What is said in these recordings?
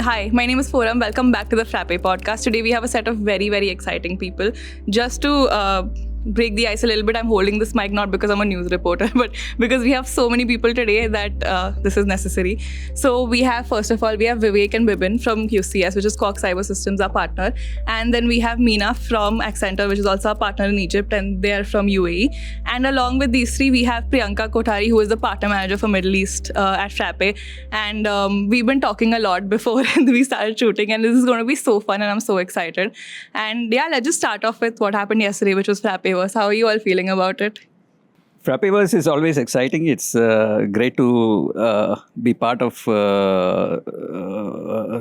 Hi, my name is Foram. Welcome back to the Frappe Podcast. Today we have a set of very, very exciting people. Just to break the ice a little bit, I'm holding this mic not because I'm a news reporter, but because we have so many people today that this is necessary. So we have, first of all, we have Vivek and Bibin from QCS, which is Quark Cyber Systems, our partner. And then we have Mina from Axentor, which is also our partner in Egypt, and they are from UAE. And along with these three, we have Priyanka Kothari, who is the partner manager for Middle East at Frappe. And we've been talking a lot before we started shooting, and this is going to be so fun, and I'm so excited. And yeah, let's just start off with what happened yesterday, which was Frappeverse. How are you all feeling about it? Frappeverse is always exciting. It's great to be part of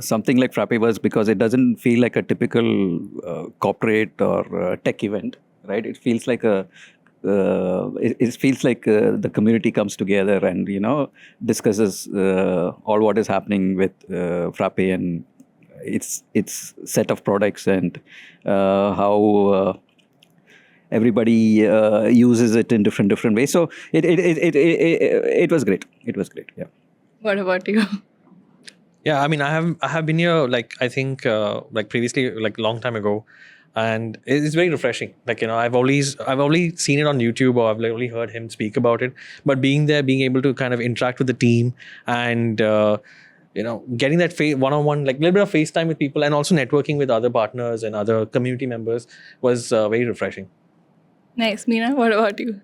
something like Frappeverse because it doesn't feel like a typical corporate or tech event, right? It feels like the community comes together and discusses all what is happening with Frappe and its set of products and how everybody uses it in different ways. So it was great. It was great. Yeah. What about you? Yeah, I mean, I have been here I think previously long time ago, and it's very refreshing. I've only seen it on YouTube or I've only heard him speak about it. But being there, being able to kind of interact with the team and getting that one-on-one, little bit of FaceTime with people and also networking with other partners and other community members was very refreshing. Nice. Mina, what about you?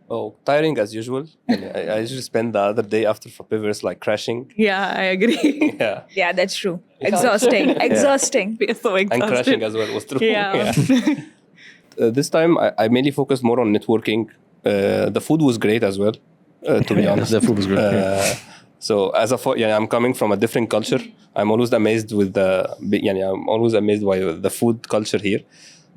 Oh, tiring as usual. I usually spend the other day after Frappeverse crashing. Yeah, I agree. Yeah. Yeah, that's true. Exhausting. Exhausting. We are so exhausted. And crashing as well was true. Yeah. This time I mainly focused more on networking. The food was great as well, to be honest. The food was great. So I'm coming from a different culture. I'm always amazed with by the food culture here.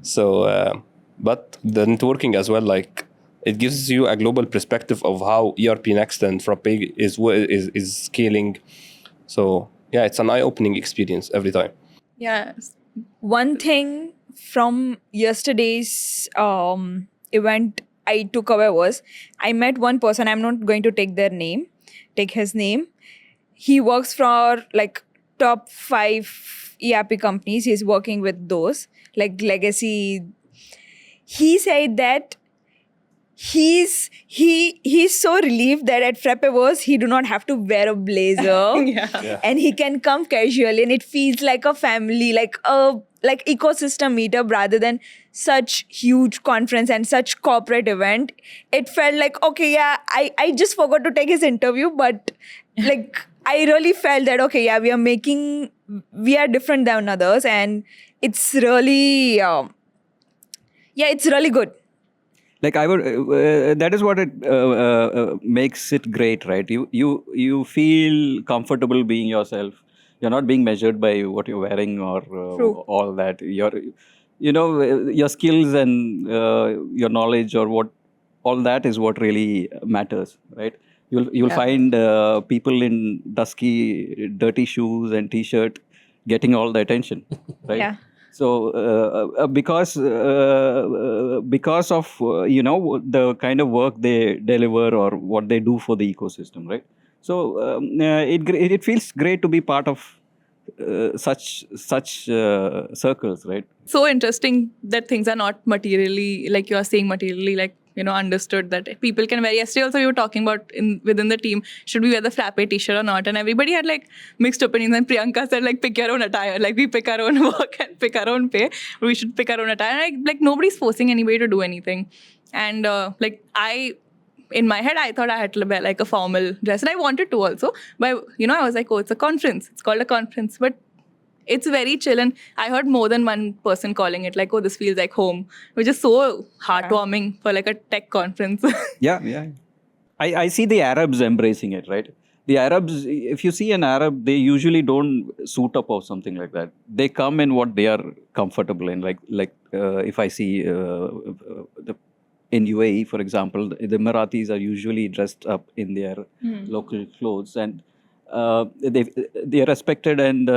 So, but the networking as well, it gives you a global perspective of how ERP Next and Frappe is scaling. So yeah, it's an eye-opening experience every time. Yeah. One thing from yesterday's event I took away was I met one person. I'm not going to take his name. He works for top 5 ERP companies. He's working with those legacy. He said that he's so relieved that at Frappeverse he do not have to wear a blazer. Yeah. And he can come casually and it feels like a family, like ecosystem meetup rather than such huge conference and such corporate event. It felt like, okay, yeah, I just forgot to take his interview, but I really felt that, okay, yeah, we are different than others, and it's really it's really good. That is what it makes it great, right? You feel comfortable being yourself. You're not being measured by what you're wearing or all that. Your skills and your knowledge or what all that is what really matters, right? You'll find people in dusky, dirty shoes and t-shirt getting all the attention, right? Yeah. So because of the kind of work they deliver or what they do for the ecosystem, right? So it feels great to be part of such circles, right? So interesting that things are not materially, like you are saying, materially understood, that people can wear. Yesterday also we were talking about within the team, should we wear the Frappe t-shirt or not? And everybody had mixed opinions, and Priyanka said pick your own attire. We pick our own work and pick our own pay. We should pick our own attire. And nobody's forcing anybody to do anything. And in my head, I thought I had to wear a formal dress, and I wanted to also. But I was like, oh, it's a conference. It's called a conference, but it's very chill. And I heard more than one person calling it oh, this feels like home, which is so heartwarming for a tech conference. Yeah. I see the Arabs embracing it, right? The Arabs, if you see an Arab, they usually don't suit up or something like that. They come in what they are comfortable in. If I see in UAE, for example, the Emiratis are usually dressed up in their local clothes, and they are respected and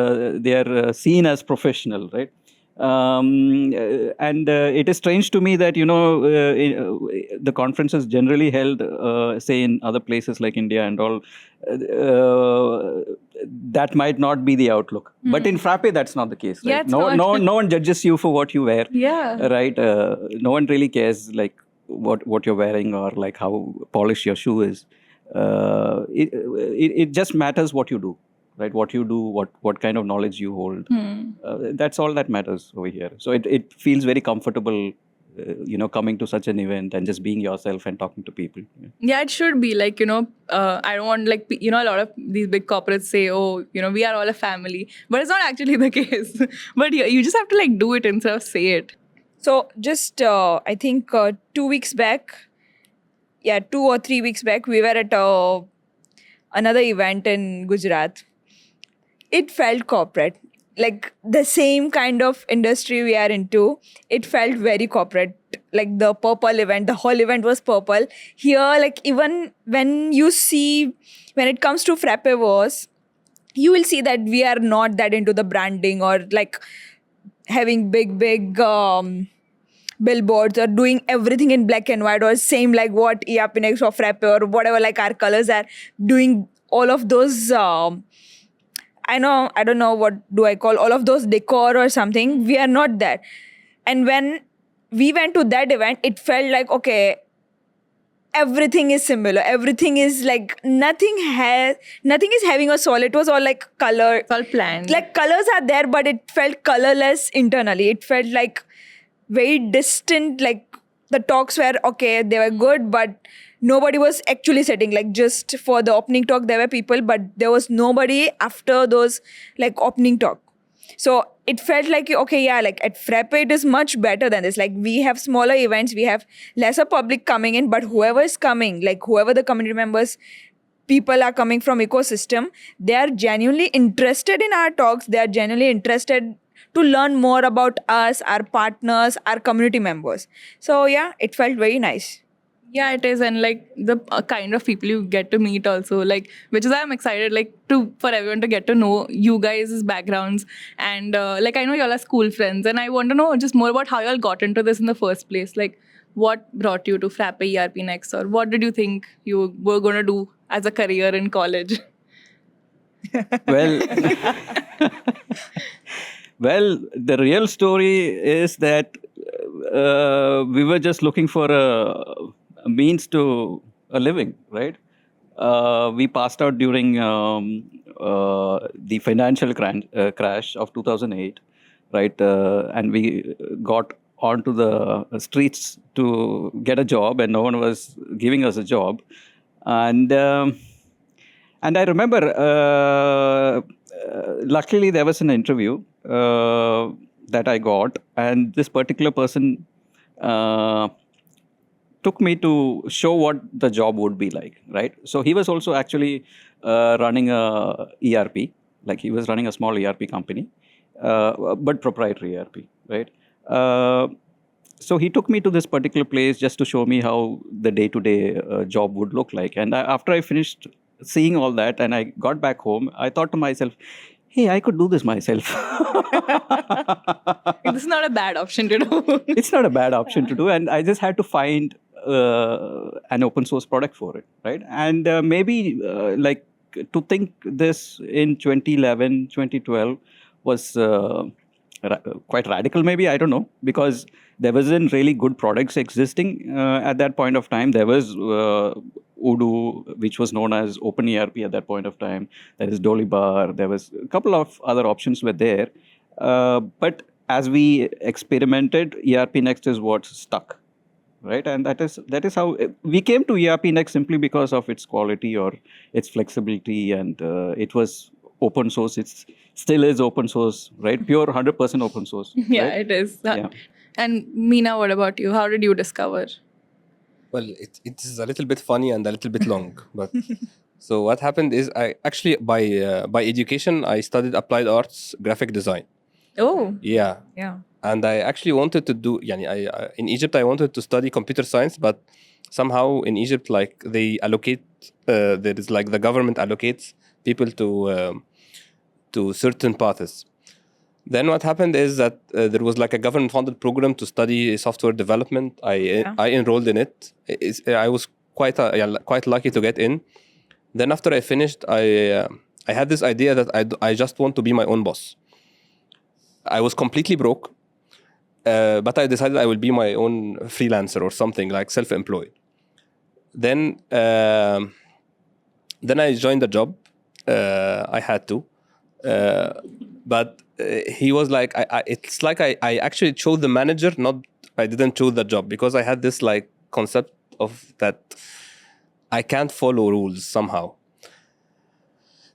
they are seen as professional, right? And it is strange to me that, the conferences generally held, say, in other places like India and all, that might not be the outlook. But in Frappe, that's not the case. Right? Yeah, it's not. No one judges you for what you wear. Yeah. Right? No one really cares like what you're wearing or like how polished your shoe is. It just matters what you do. Right, what you do, what kind of knowledge you hold. That's all that matters over here. So it feels very comfortable, coming to such an event and just being yourself and talking to people. Yeah, it should be like, I don't want like, a lot of these big corporates say, oh, we are all a family. But it's not actually the case. But you just have to like do it instead of say it. So just, I think 2 weeks back, 2 or 3 weeks back, we were at another event in Gujarat. It felt corporate, like the same kind of industry we are into. It felt very corporate, like the purple event, the whole event was purple. Here, like even when it comes to Frappeverse, you will see that we are not that into the branding or like having big billboards or doing everything in black and white or same like what ERP Next or Frappe or whatever like our colors are doing all of those I don't know what do I call all of those decor or something. We are not that. And when we went to that event, it felt like, okay, everything is similar. Everything is like, nothing is having a soul. It was all like color. It's all planned. Like colors are there, but it felt colorless internally. It felt like very distant, like the talks were okay, they were good, but nobody was actually sitting. Like just for the opening talk, there were people, but there was nobody after those like opening talk. So it felt like, okay, yeah, like at Frappe, it is much better than this. Like we have smaller events, we have lesser public coming in, but whoever is coming, like whoever the community members, people are coming from ecosystem, they are genuinely interested in our talks. They are genuinely interested to learn more about us, our partners, our community members. So yeah, it felt very nice. Yeah, it is. And like the kind of people you get to meet also, like, which is why I'm excited, like for everyone to get to know you guys' backgrounds. And like, I know y'all are school friends and I want to know just more about how y'all got into this in the first place. Like what brought you to Frappe ERP Next, or what did you think you were going to do as a career in college? Well, well, the real story is that we were just looking for a means to a living, right? We passed out during the financial crash of 2008, right? And we got onto the streets to get a job, and no one was giving us a job. And I remember, luckily there was an interview that I got, and this particular person took me to show what the job would be like, right? So he was also actually running a ERP, like he was running a small ERP company, but proprietary ERP, right? So he took me to this particular place just to show me how the day-to-day job would look like. And after I finished seeing all that and I got back home, I thought to myself, hey, I could do this myself. This is not a bad option to do. It's not a bad option to do. And I just had to find an open source product for it, right? And maybe like to think this in 2011, 2012 was quite radical, maybe, I don't know, because there wasn't really good products existing at that point of time. There was Odoo, which was known as Open ERP at that point of time. There is Dolibar. There was a couple of other options were there. But as we experimented, ERP Next is what stuck, right? And that is how we came to ERP Next, simply because of its quality or its flexibility, and it was open source. It still is open source, right? Pure 100% open source. Yeah, right? it is. Yeah. And Mina, what about you? How did you discover? Well, it is a little bit funny and a little bit long, but so what happened is I actually by education I studied applied arts graphic design. Oh. Yeah. And I actually wanted to do, in Egypt I wanted to study computer science, but somehow in Egypt, like they allocate, there is like the government allocates people to certain paths. Then what happened is that there was like a government-funded program to study software development. I enrolled in it. I was quite lucky to get in. Then after I finished, I had this idea that I just want to be my own boss. I was completely broke, but I decided I will be my own freelancer or something, like self-employed. Then I joined the job. I had to, but he was like, it's like I actually chose the manager, I didn't choose the job, because I had this like concept of that I can't follow rules somehow.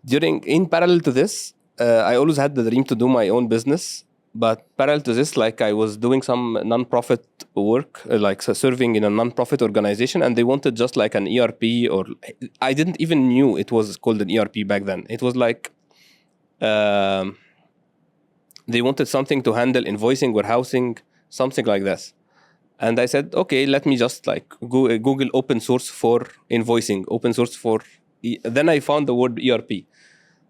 In parallel to this, I always had the dream to do my own business. But parallel to this, like I was doing some non-profit work, like serving in a non-profit organization, and they wanted just like an ERP, or I didn't even knew it was called an ERP back then. It was like they wanted something to handle invoicing, warehousing, something like this. And I said, okay, let me just like Google open source for invoicing, open source for. Then I found the word ERP.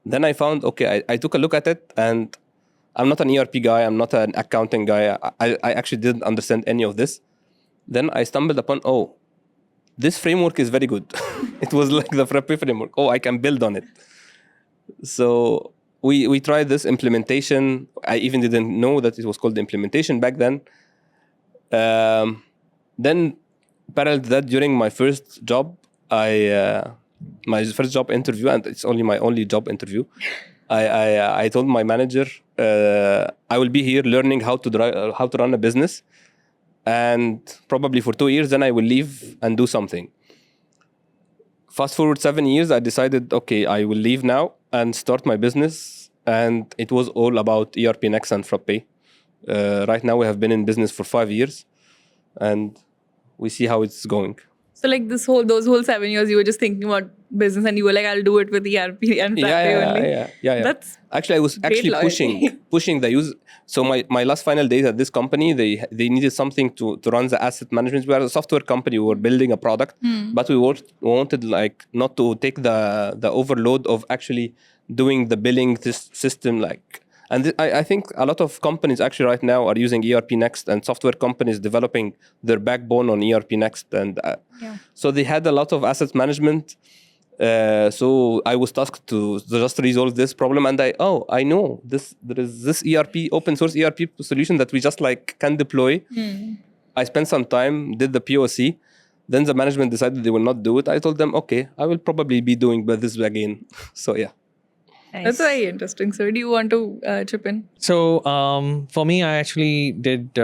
Then I found, okay, I took a look at it, and I'm not an ERP guy. I'm not an accounting guy. I actually didn't understand any of this. Then I stumbled upon, this framework is very good. It was like the Frappe framework. I can build on it. So we tried this implementation. I even didn't know that it was called implementation back then. Then parallel to that, during my first job, my first job interview, and it's only my only job interview, I told my manager, I will be here learning how to run a business, and probably for 2 years, then I will leave and do something. Fast forward 7 years, I decided, okay, I will leave now and start my business, and it was all about ERP Next and Frappe. Right now, we have been in business for 5 years, and we see how it's going. So like those whole 7 years, you were just thinking about business, and you were like, I'll do it with ERP and Frappe only. Yeah. That's actually, I was actually pushing the use. So my last final days at this company, they needed something to run the asset management. We are a software company. We were building a product, but we wanted like not to take the overload of actually doing the billing system like. And I think a lot of companies actually right now are using ERP Next, and software companies developing their backbone on ERP Next. And so they had a lot of asset management. So I was tasked to just resolve this problem. And I know there is this ERP, open source ERP solution that we just like can deploy. I spent some time, did the POC. Then the management decided they will not do it. I told them, okay, I will probably be doing this again. So yeah. Nice. That's very interesting. So do you want to chip in? So for me, I actually did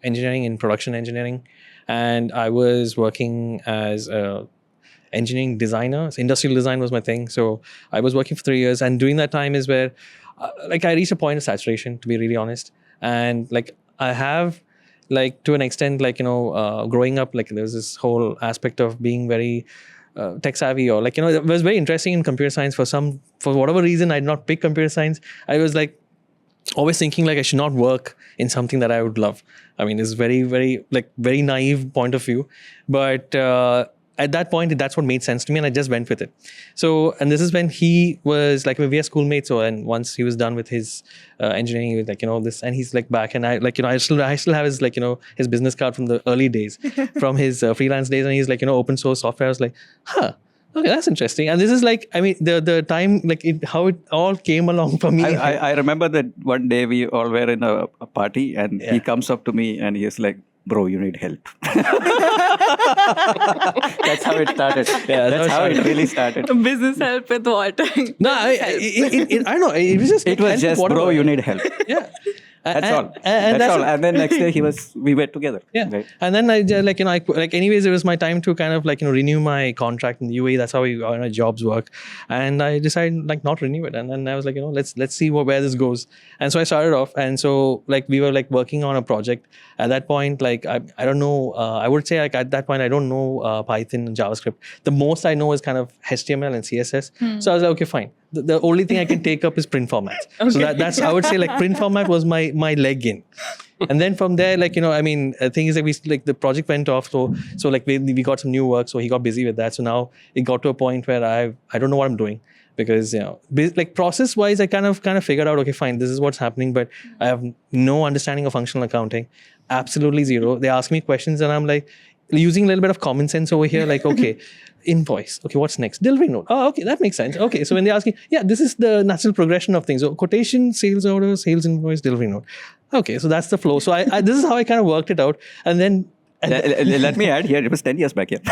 engineering in production engineering, and I was working as a engineering designer. So industrial design was my thing. So I was working for 3 years, and during that time is where like I reached a point of saturation, to be really honest. And like I have like to an extent, like, growing up, like there's this whole aspect of being very tech savvy, or like, it was very interesting in computer science. For whatever reason, I did not pick computer science. I was like always thinking like I should not work in something that I would love. I mean, it's very, very very naive point of view, but at that point, that's what made sense to me, and I just went with it. So, and this is when he was like, we are schoolmates. So, and once he was done with his engineering, he was like, this, and he's like back, and I like, I still have his like, his business card from the early days, from his freelance days, and he's like, open source software. I was like, okay, that's interesting. And this is like, I mean, the time, like how it all came along for me. I remember that one day we all were in a party, and he comes up to me and he's like, bro, you need help. That's how it started. Yeah, that's how it really started. Business help with what? No, I don't know. It was just bro, you need help. Yeah. That's all. That's all. And then next day we were together. Yeah. Right? And then I anyways, it was my time to kind of like, renew my contract in the UAE. That's how jobs work. And I decided like not renew it. And then I was like, let's see where this goes. And so I started off. And so like we were like working on a project. At that point, like I don't know, I would say like at that point, I don't know Python and JavaScript. The most I know is kind of HTML and CSS. So I was like, okay, fine. The only thing I can take up is print formats. Okay. So that's, I would say like print format was my leg in. And then from there, like, I mean, the thing is that the project went off. So like we got some new work. So he got busy with that. So now it got to a point where I don't know what I'm doing. Because, like process wise, I kind of figured out, okay, fine, this is what's happening, but I have no understanding of functional accounting, absolutely zero. They ask me questions and I'm like using a little bit of common sense over here, like, okay, invoice, okay, what's next? Delivery note. Oh, okay, that makes sense. Okay, so when they ask me, yeah, this is the natural progression of things. So quotation, sales order, sales invoice, delivery note. Okay, so that's the flow. So I this is how I kind of worked it out, and then. Let me add here, it was 10 years back, correct.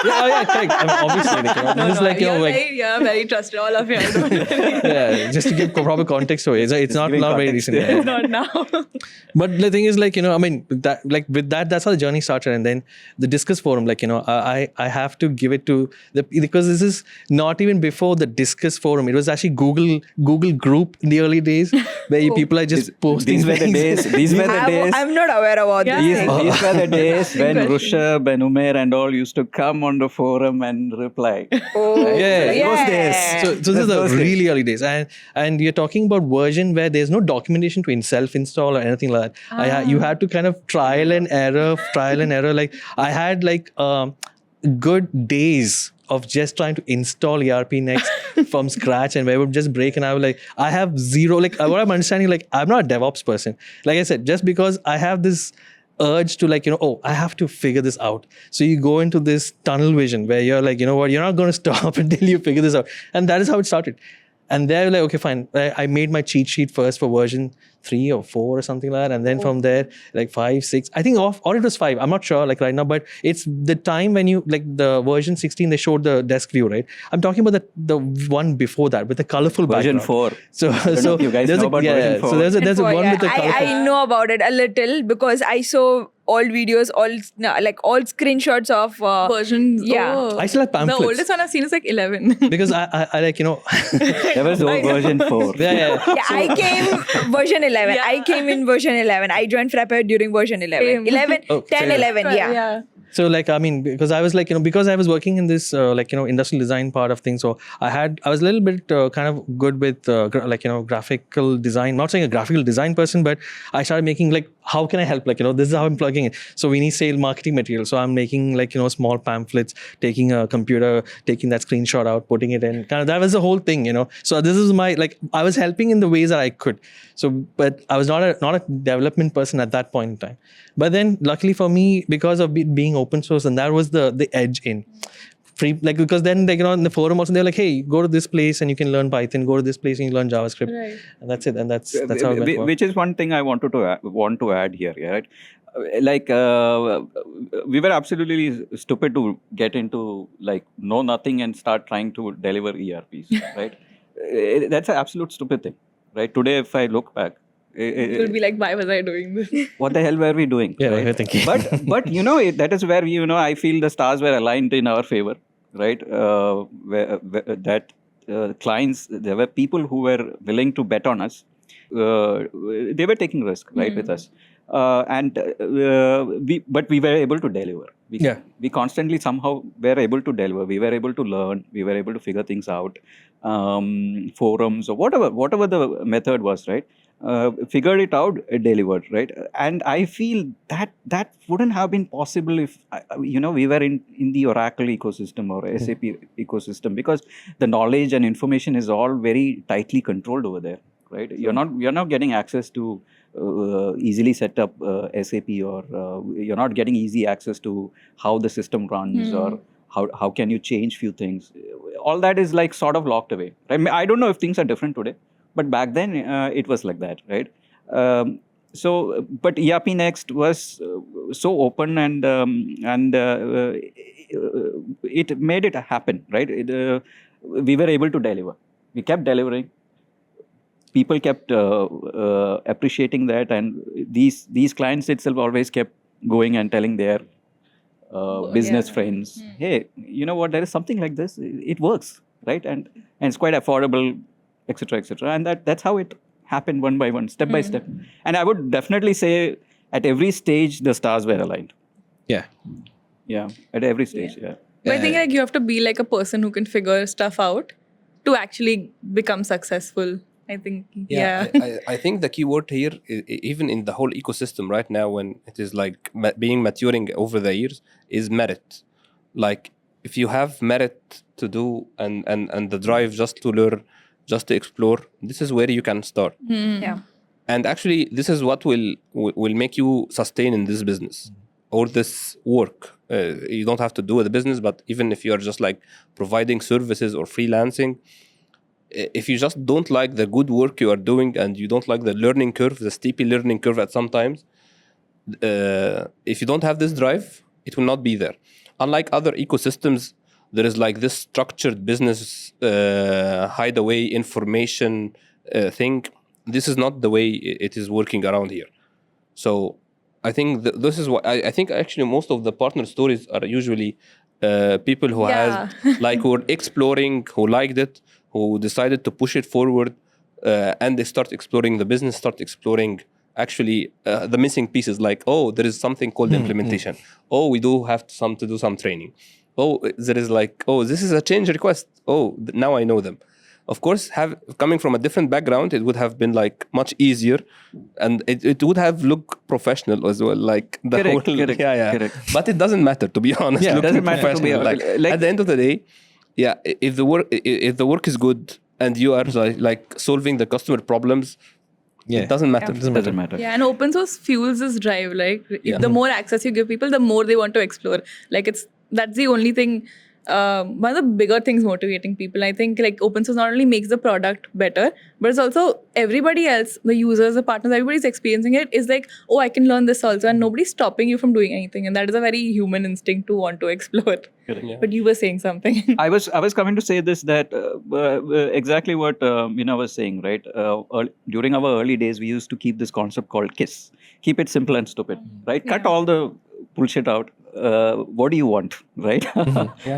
Obviously, this is like, very trusted, all of you. Just to give proper context to it. It's not very recent. Yeah. It's not now. But the thing is, like, I mean, with that, that's how the journey started. And then the Discuss Forum, like, I have to give it to because this is not even before the Discuss Forum. It was actually Google group in the early days where people are just posting. These were the days. I'm not aware about this. These were the days when Rushabh and Umair and all used to come on the forum and reply. Oh, Those days. So this is the really early days. And you're talking about version where there's no documentation to self-install or anything like that. You had to kind of trial and error. Like I had like good days of just trying to install ERP Next from scratch, and where it would just break, and I was like, I have zero, like what I'm understanding, like I'm not a DevOps person. Like I said, just because I have this urge to like, I have to figure this out. So you go into this tunnel vision where you're like, you know what, you're not going to stop until you figure this out. And that is how it started. And they're like, okay, fine. I made my cheat sheet first for version 3 or 4 or something like that. And then from there, like 5, 6, I think or it was 5. I'm not sure like right now, but it's the time when you, like the version 16, they showed the desk view, right? I'm talking about the one before that with the colorful version background. 4. So you guys know about version 4. So there's a one with the colorful. I know about it a little because I saw old videos, all screenshots of versions. Yeah. Oh. I still have pamphlets. The oldest one I've seen is like 11. Because I like, There was version 4. Yeah, I came version 11. I came in version 11. I joined Frappe during version 11. Same. 11, Oh, 10, same. 11, yeah. So like, I mean, because I was like, because I was working in this industrial design part of things. So I was a little bit kind of good with graphical design. Not saying a graphical design person, but I started making like, how can I help? Like, this is how I'm plugging it. So we need sale marketing material. So I'm making like, small pamphlets, taking a computer, taking that screenshot out, putting it in. Kind of, that was the whole thing, So this is my, like, I was helping in the ways that I could. So, but I was not a development person at that point in time. But then luckily for me, because of being open source, and that was the edge in. Free, like, because then they, in the forum also, they're like, hey, go to this place and you can learn Python, go to this place and you learn JavaScript. Right. And that's it. And that's how it went. Which is one thing I want to add here, right? Like, we were absolutely stupid to get into, like, know nothing and start trying to deliver ERPs, right? That's an absolute stupid thing, right? Today, if I look back, it will be like, why was I doing this? What the hell were we doing? Yeah, right? I think. But that is where I feel the stars were aligned in our favor, right? Clients, there were people who were willing to bet on us. They were taking risk, right, with us. But we were able to deliver. We constantly somehow were able to deliver. We were able to learn. We were able to figure things out. Forums or whatever the method was, right? Figured it out, delivered, right? And I feel that wouldn't have been possible if we were in the Oracle ecosystem or SAP ecosystem, because the knowledge and information is all very tightly controlled over there, right? You're not getting access to easily set up SAP, or you're not getting easy access to how the system runs or how can you change few things. All that is like sort of locked away. Right? I don't know if things are different today, but back then it was like that, right? But ERP Next was so open and it made it happen, right? We were able to deliver. We kept delivering. People kept appreciating that, and these clients itself always kept going and telling their business friends, hey, you know what? There is something like this. It works, right? And it's quite affordable, etc., etc. And that's how it happened, one by one, step by step. And I would definitely say at every stage the stars were aligned. Yeah, at every stage. Yeah. But I think like you have to be like a person who can figure stuff out to actually become successful I think, I think the key word here, even in the whole ecosystem right now, when it is like being maturing over the years, is merit. Like if you have merit to do and the drive just to learn, just to explore, this is where you can start. Yeah. And actually, this is what will make you sustain in this business or this work. You don't have to do the business, but even if you're just like providing services or freelancing, if you just don't like the good work you are doing and you don't like the learning curve, the steepy learning curve at some times, if you don't have this drive, it will not be there. Unlike other ecosystems, there is like this structured business hideaway information thing. This is not the way it is working around here. So I think this is what I think actually most of the partner stories are usually people who has like who are exploring, who liked it, who decided to push it forward, and they start exploring the business, start exploring actually the missing pieces, like, oh, there is something called implementation. Oh, we do have to do some training. Oh, there is like, oh, this is a change request. Oh, now I know them. Of course, coming from a different background, it would have been like much easier, and it would have looked professional as well. Like the Correct. correct. But it doesn't matter, to be honest. Yeah, it doesn't matter to be professional. Like, at the end of the day, yeah, if the work is good and you are like solving the customer problems, it doesn't matter. It doesn't matter. Yeah, and open source fuels this drive. Like the more access you give people, the more they want to explore. Like that's the only thing. One of the bigger things motivating people, I think, like open source not only makes the product better, but it's also everybody else, the users, the partners, everybody's experiencing it is like, oh, I can learn this also, and nobody's stopping you from doing anything, and that is a very human instinct to want to explore. Yeah. But you were saying something. I was coming to say this, that exactly what Mina was saying, right? During our early days, we used to keep this concept called KISS. Keep it simple and stupid, right? Cut all the bullshit out. What do you want, right?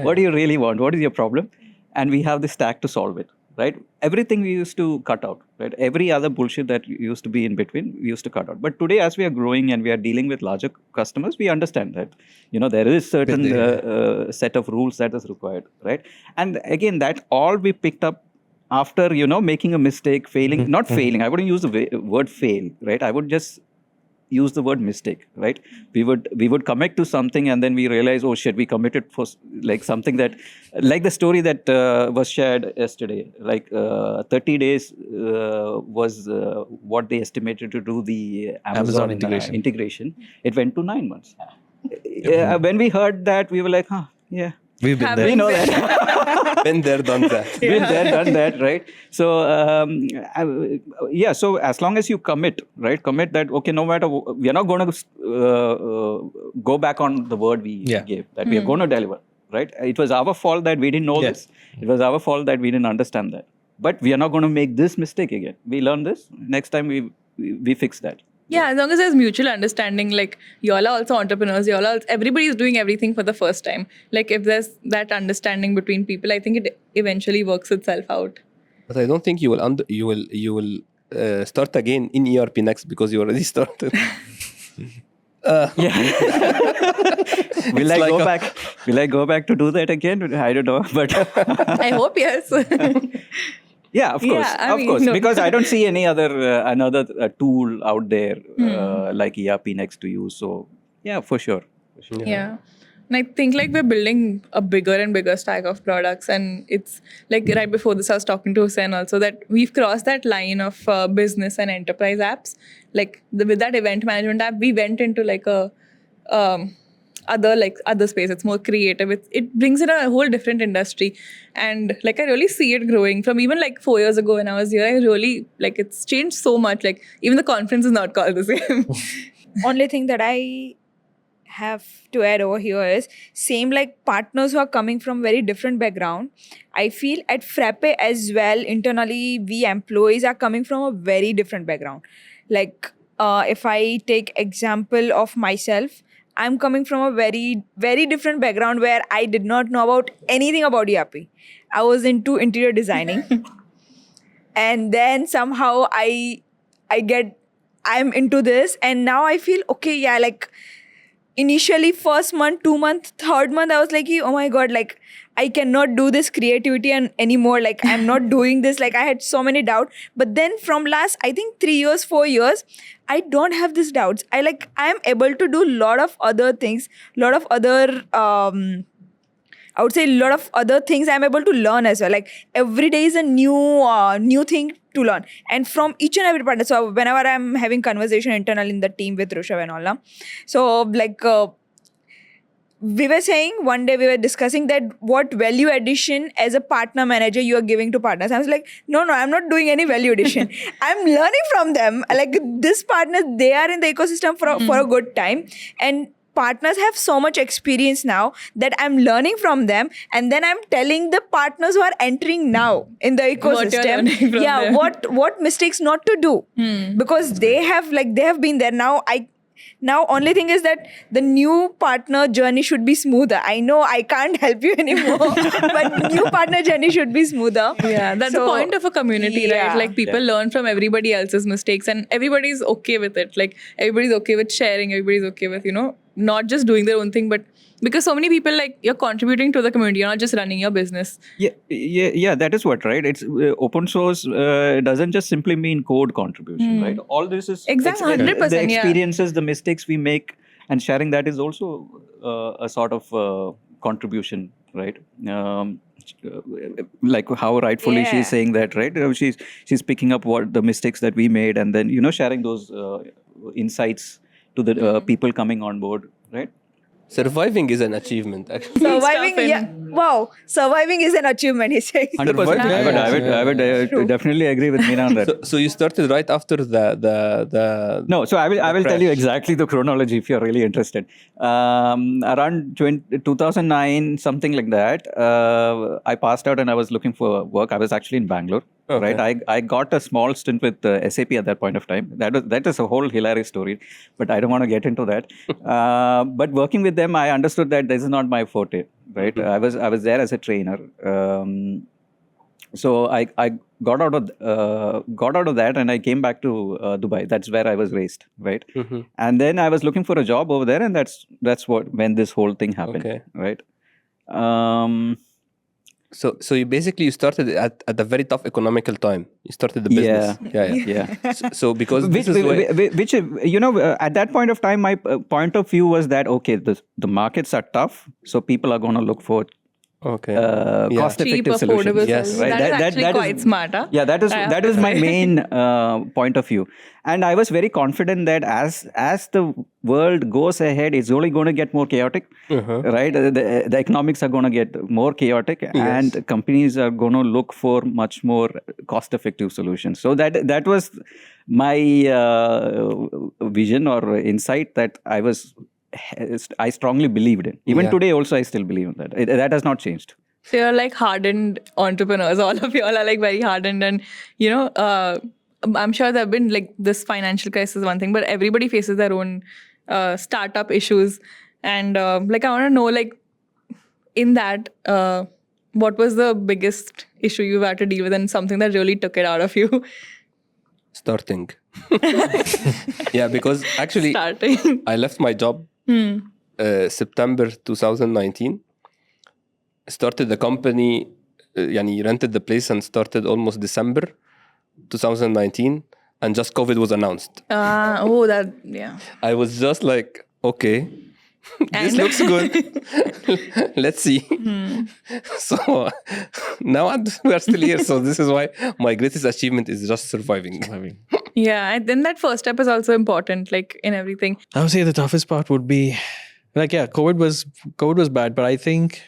What do you really want? What is your problem? And we have the stack to solve it, right? Everything we used to cut out, right? Every other bullshit that used to be in between, we used to cut out. But today, as we are growing and we are dealing with larger customers, we understand that, there is certain set of rules that is required, right? And again, that all we picked up after, making a mistake, failing, not failing. I wouldn't use the word fail, right? I would just use the word mistake, right? We would commit to something and then we realize, oh shit, we committed for like something that, like the story that was shared yesterday, like 30 days was what they estimated to do the Amazon integration. It went to 9 months. When we heard that, we were like, yeah. We've been there. We know that. Been there, done that. Been there, done that, right? So, so as long as you commit that, okay, no matter, we are not going to go back on the word we gave, that we are going to deliver, right? It was our fault that we didn't know this. It was our fault that we didn't understand that. But we are not going to make this mistake again. We learn this. Next time we fix that. Yeah, as long as there's mutual understanding, like y'all are also entrepreneurs, everybody is doing everything for the first time. Like if there's that understanding between people, I think it eventually works itself out. But I don't think you will start again in ERP next because you already started. Will I go back to do that again? I don't know, but I hope yes. Yeah, of course. No. Because I don't see any another tool out there like ERP next to you. So yeah, for sure. Yeah. And I think like we're building a bigger and bigger stack of products, and it's like right before this I was talking to Hussain also that we've crossed that line of business and enterprise apps. Like with that event management app, we went into like a other space. It's more creative. It brings in a whole different industry, and like I really see it growing from even like 4 years ago when I was here. I really like it's changed so much. Like even the conference is not called the same. Only thing that I have to add over here is same like partners who are coming from very different background. I feel at Frappe as well internally we employees are coming from a very different background. Like if I take example of myself, I'm coming from a very, very different background where I did not know about anything about ERP. I was into interior designing. And then somehow I'm into this. And now I feel, okay, yeah, like initially first month, 2 month, third month, I was like, oh my God, like I cannot do this creativity anymore. Like, I'm not doing this. Like, I had so many doubts. But then from last, I think 3 years, 4 years, I don't have these doubts. I am able to do a lot of other things, lot of other, I would say a lot of other things I'm able to learn as well. Like, every day is a new thing to learn. And from each and every partner. So whenever I'm having conversation internal in the team with Rushav and all, na, so like, we were saying one day, we were discussing that what value addition as a partner manager you are giving to partners. I was like, no, I'm not doing any value addition. I'm learning from them. Like, this partners, they are in the ecosystem for a good time. And partners have so much experience now that I'm learning from them, and then I'm telling the partners who are entering now in the ecosystem, them. what mistakes not to do, because they have been there. Now only thing is that the new partner journey should be smoother. I know I can't help you anymore, but new partner journey should be smoother. Yeah, that's the point of a community, right? Like, people learn from everybody else's mistakes, and everybody's okay with it. Like, everybody's okay with sharing, everybody's okay with, not just doing their own thing, but because so many people, like, you're contributing to the community, you're not just running your business. Yeah, that is what, right? It's open source doesn't just simply mean code contribution, right? All this is Exactly, 100%, the experiences, the mistakes we make, and sharing that is also a sort of contribution, right? Like how rightfully she's saying that, right? She's picking up what the mistakes that we made, and then sharing those insights to the people coming on board, right? Surviving is an achievement, actually. Surviving is an achievement, he's saying. 100%. I would definitely agree with Mina on that. So you started right after the No, so I will tell you exactly the chronology if you're really interested. Around 2009, something like that, I passed out and I was looking for work. I was actually in Bangalore. Okay. Right, I got a small stint with SAP at that point of time. That is a whole hilarious story, but I don't want to get into that. But working with them, I understood that this is not my forte. Right, mm-hmm. I was there as a trainer. So I got out of that and I came back to Dubai. That's where I was raised. Right, mm-hmm. And then I was looking for a job over there, and that's when this whole thing happened. Okay. Right. So you started at a very tough economical time. You started the business. Yeah. So because which at that point of time, my point of view was that the markets are tough, so people are going to look for cost-effective solutions. Yes, right. That is quite smart. Huh? Yeah, that is my main point of view, and I was very confident that as the world goes ahead, it's only going to get more chaotic. Right? The economics are going to get more chaotic, and companies are going to look for much more cost-effective solutions. So that was my vision or insight that I strongly believed in. Even today also I still believe in that. That has not changed. So you're like hardened entrepreneurs. All of you all are like very hardened, and I'm sure there have been like this financial crisis is one thing, but everybody faces their own startup issues. And like I want to know, like in that, what was the biggest issue you've had to deal with, and something that really took it out of you? Starting. Yeah, because actually I left my job September 2019. Started the company, rented the place and started almost December 2019, and just COVID was announced. I was just like, okay, this looks good. Let's see. So now we are still here. So this is why my greatest achievement is just surviving. Yeah, and then that first step is also important, like in everything. I would say the toughest part would be, COVID was bad, but I think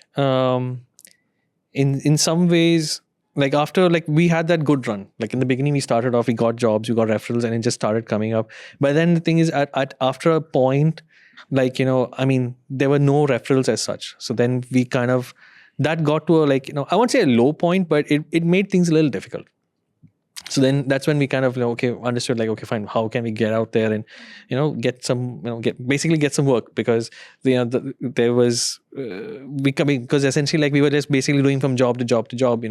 in some ways, like after we had that good run. Like in the beginning, we started off, we got jobs, we got referrals, and it just started coming up. But then the thing is, after a point, there were no referrals as such. So then we kind of, that got to I won't say a low point, but it made things a little difficult. So then that's when we kind of understood fine, how can we get out there and get some get some work, because there was because essentially we were just basically doing from job to job to job,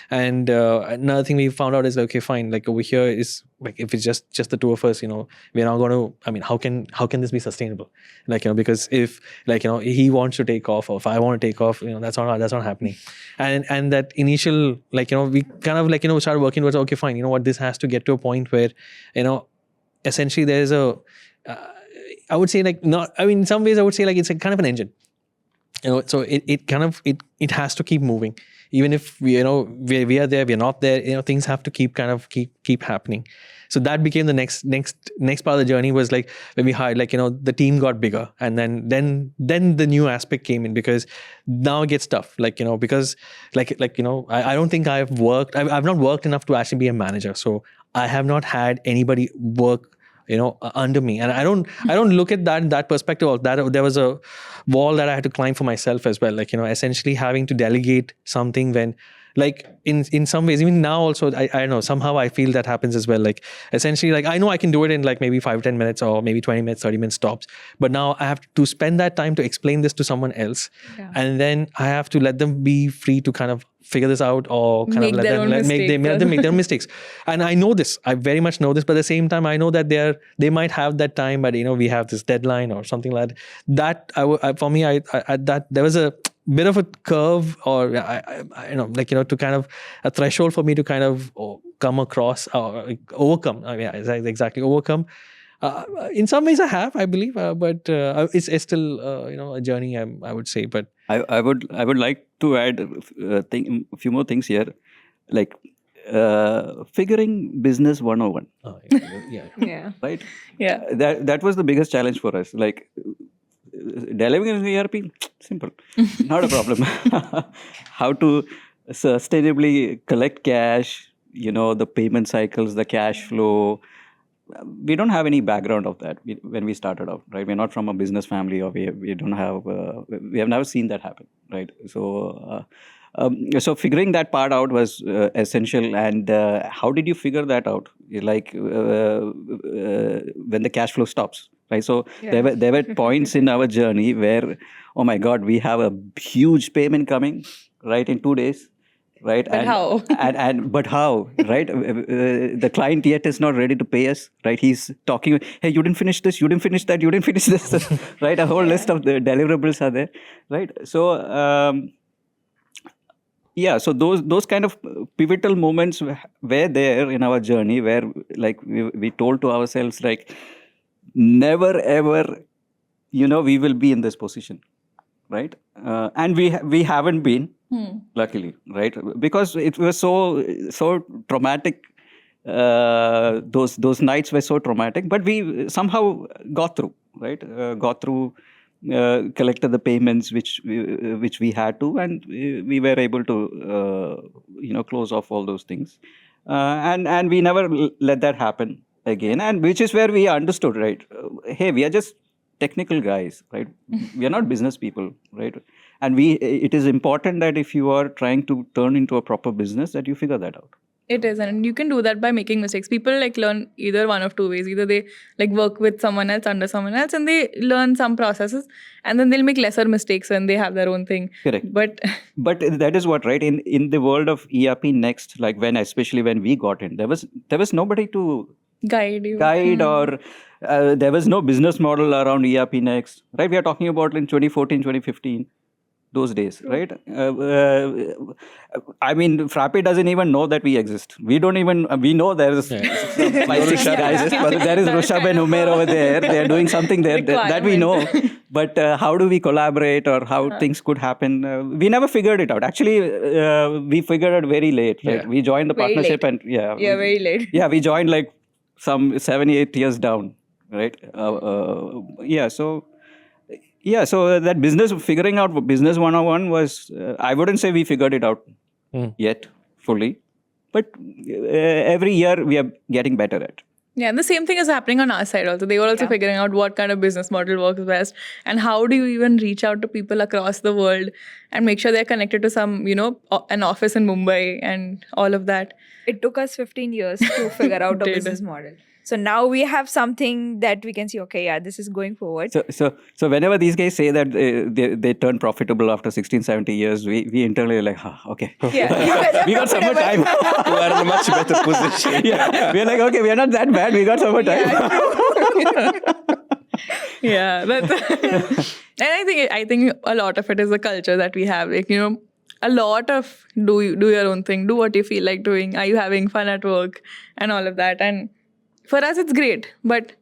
and another thing we found out is fine, over here is like if it's just the two of us, we're not going to, I mean, how can this be sustainable? Like, because if like, he wants to take off, or if I want to take off, that's not happening. And that initial, like, we kind of like, started working towards, okay, fine, what, this has to get to a point where, essentially there's a, I would say like not, I mean, in some ways I would say like it's a kind of an engine, so it kind of, it has to keep moving. Even if we are there, we're not there, things have to keep happening. So that became the next part of the journey, was like when we hired, like, the team got bigger, and then the new aspect came in, because now it gets tough, like, because like I don't think I've not worked enough to actually be a manager. So I have not had anybody work under me, and I don't look at that perspective of that. There was a wall that I had to climb for myself as well, like, essentially having to delegate something when, like, in some ways, even now also, I don't know, somehow I feel that happens as well. Like, essentially, like, I know I can do it in like maybe 5-10 minutes, or maybe 20 minutes, 30 minutes tops, but now I have to spend that time to explain this to someone else, and then I have to let them be free to kind of figure this out, or kind Make of their own mistakes. let them make their mistakes. And I know this, I very much know this, but at the same time, I know that they might have that time, but we have this deadline or something like that. For me, that there was a bit of a curve, or to kind of a threshold for me to kind of come across, or overcome. Exactly, overcome. In some ways I have, I believe, but it's still a journey, I would say. But I would like to add a few more things here, like figuring business 101. Yeah. Right? Yeah. That was the biggest challenge for us. Like, delivering an ERP, simple, not a problem. How to sustainably collect cash, the payment cycles, the cash flow. We don't have any background of that when we started out, right? We're not from a business family, or we don't have, we have never seen that happen, right? So, so figuring that part out was essential. And how did you figure that out? Like when the cash flow stops, right? So there were points in our journey where, oh my God, we have a huge payment coming, right, in 2 days. Right. But how? But how? Right. The client yet is not ready to pay us. Right. He's talking. Hey, you didn't finish this. You didn't finish that. You didn't finish this. Right. A whole list of the deliverables are there. Right. So so those kind of pivotal moments were there in our journey, where like we told to ourselves, like, never ever, we will be in this position. Right. And we haven't been. Luckily, right? Because it was so traumatic. Those nights were so traumatic, but we somehow got through, right? Collected the payments which we had to, and we were able to close off all those things, and we never let that happen again. And which is where we understood, right? Hey, we are just technical guys, right? We are not business people, right? And it is important that if you are trying to turn into a proper business, that you figure that out. It is, and you can do that by making mistakes. People like learn either one of two ways. Either they like work with someone else, under someone else, and they learn some processes, and then they'll make lesser mistakes when they have their own thing. Correct. But that is what, right? In the world of ERP Next, like especially when we got in, there was nobody to guide you. Or there was no business model around ERP Next, right? We are talking about in 2014, 2015. Those days, right? I mean, Frappe doesn't even know that we exist. We don't even, we know there's 5-6 guys, but there is Rushabh and Umair over there. They're doing something there that we know. But how do we collaborate, or how things could happen? We never figured it out. Actually, we figured it very late. Right? Yeah. We joined the Very partnership late. and Very late. Yeah, we joined like some 7-8 years down, right? So that figuring out business 101 was, I wouldn't say we figured it out yet fully, but every year we are getting better at. Yeah, and the same thing is happening on our side also. They were also figuring out what kind of business model works best, and how do you even reach out to people across the world and make sure they're connected to some, an office in Mumbai and all of that. It took us 15 years to figure out a Did. business model. So now we have something that we can see, okay, yeah, this is going forward. So whenever these guys say that they turn profitable after 16, 17 years, we internally are like, okay. Yeah, you guys are We got some more profitable. time. You are in a much better position. Yeah, we're like, okay, we are not that bad. We got some more time. Yeah, that's and I think a lot of it is the culture that we have. Like, a lot of do your own thing, do what you feel like doing. Are you having fun at work and all of that? And for us, it's great. But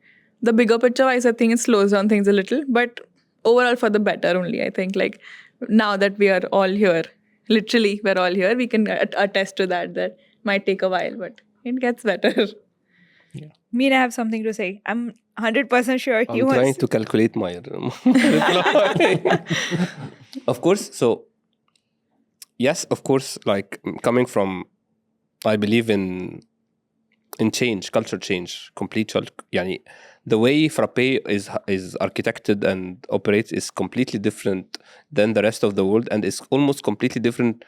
the bigger picture wise, I think it slows down things a little. But overall, for the better only. I think like now that we are all here, literally we're all here, we can attest to that. That might take a while, but it gets better. Mina have something to say. I'm 100% sure he I'm was. trying to calculate my reply. Of course. So, yes, of course, like coming from, I believe in change, culture change, complete. Yani, the way Frappe is architected and operates is completely different than the rest of the world, and it's almost completely different.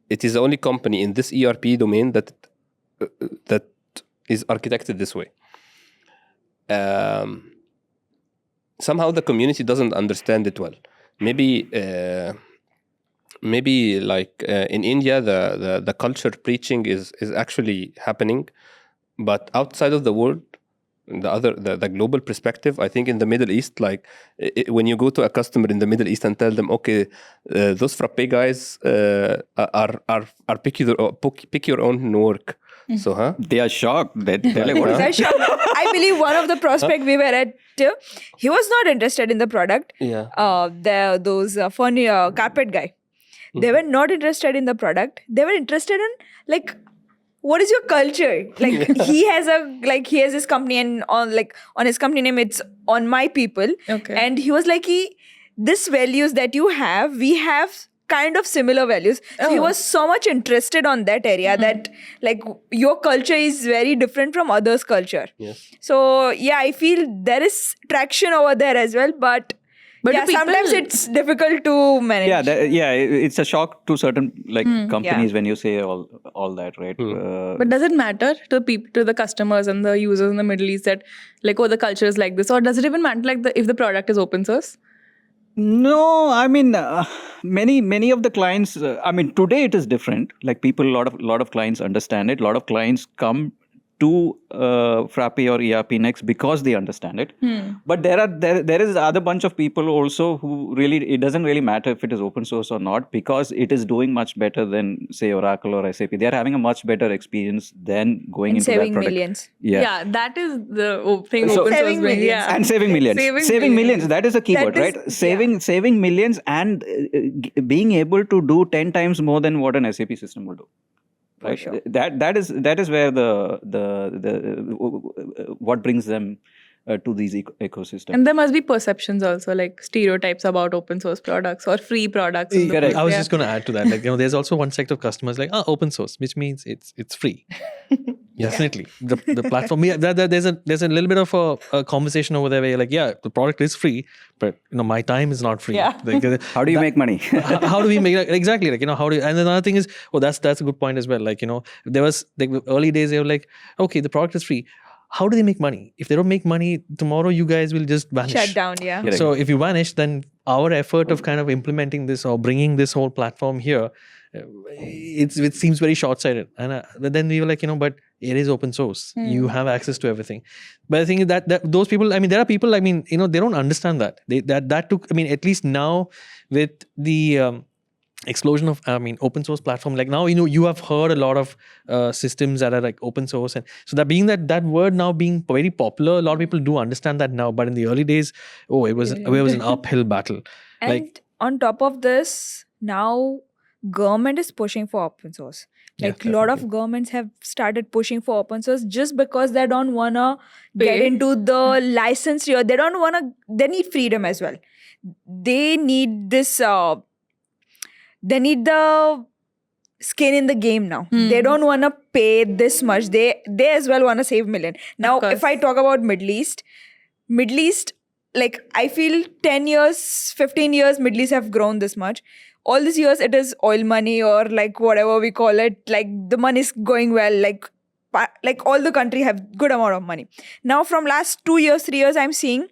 It is the only company in this ERP domain that is architected this way. Somehow the community doesn't understand it well. Maybe like in India, the culture preaching is actually happening, but outside of the world, the global perspective, I think in the Middle East, like when you go to a customer in the Middle East and tell them, okay, those Frappe guys are pick your own work. So, They are shocked. They're like, what is I shocked. I believe one of the prospect we were at, he was not interested in the product. yeah. Those funny carpet guy. They were not interested in the product. They were interested in like, what is your culture? Like he has his company, and on his company name it's On My People. Okay. And he was like, this values that you have, we have kind of similar values. So he was so much interested on that area that like your culture is very different from others' culture. Yes. So yeah, I feel there is traction over there as well, but yeah, do people- sometimes it's difficult to manage. it's a shock to certain companies when you say all that, right? But does it matter to people, to the customers and the users in the Middle East that like, the culture is like this, or does it even matter like if the product is open source? No, I mean many of the clients. Today it is different. Like people, a lot of clients understand it. A lot of clients come to Frappe or ERP Next because they understand it. But there is other bunch of people also who really, it doesn't really matter if it is open source or not, because it is doing much better than say Oracle or SAP. They are having a much better experience than going into that saving product. millions. Yeah, that is the thing. So- Open source Saving brings. millions. Yeah. And saving millions. Saving millions. That is a keyword, That is- right? Saving millions and being able to do 10 times more than what an SAP system will do. Right. sure. That is where the what brings them to these ecosystem. And there must be perceptions also, like stereotypes about open source products or free products. in the Correct. first- I was yeah. just going to add to that. Like, there's also one sect of customers like, open source, which means it's free. Definitely. The platform, there's a little bit of a conversation over there where you're like, yeah, the product is free, but my time is not free. Yeah. Like, How do you make money? how do we make that? Exactly. Like, how do you, and another thing is, that's a good point as well. Like, there was like the early days, they were like, okay, the product is free. How do they make money? If they don't make money, tomorrow you guys will just vanish. Shut down, yeah. Correct. So if you vanish, then our effort of kind of implementing this or bringing this whole platform here, it seems very short-sighted. And then we were like, but it is open source. You have access to everything. But I think that those people, there are people, they don't understand that. That took, at least now with the explosion of open source platform, like now you have heard a lot of systems that are like open source, and so that word now being very popular, a lot of people do understand that now, but in the early days it was an uphill battle. And Like, on top of this, now government is pushing for open source. Like a lot of governments have started pushing for open source just because they don't wanna get Pay. into the license here. They don't wanna. They need freedom as well. They need this. They need the skin in the game now. They don't want to pay this much. They as well want to save million. Now, course. if I talk about Middle East, like I feel 10 years, 15 years, Middle East have grown this much. All these years, it is oil money or like whatever we call it. Like the money is going well. Like like all the country have good amount of money. Now from last 2 years, 3 years, I'm seeing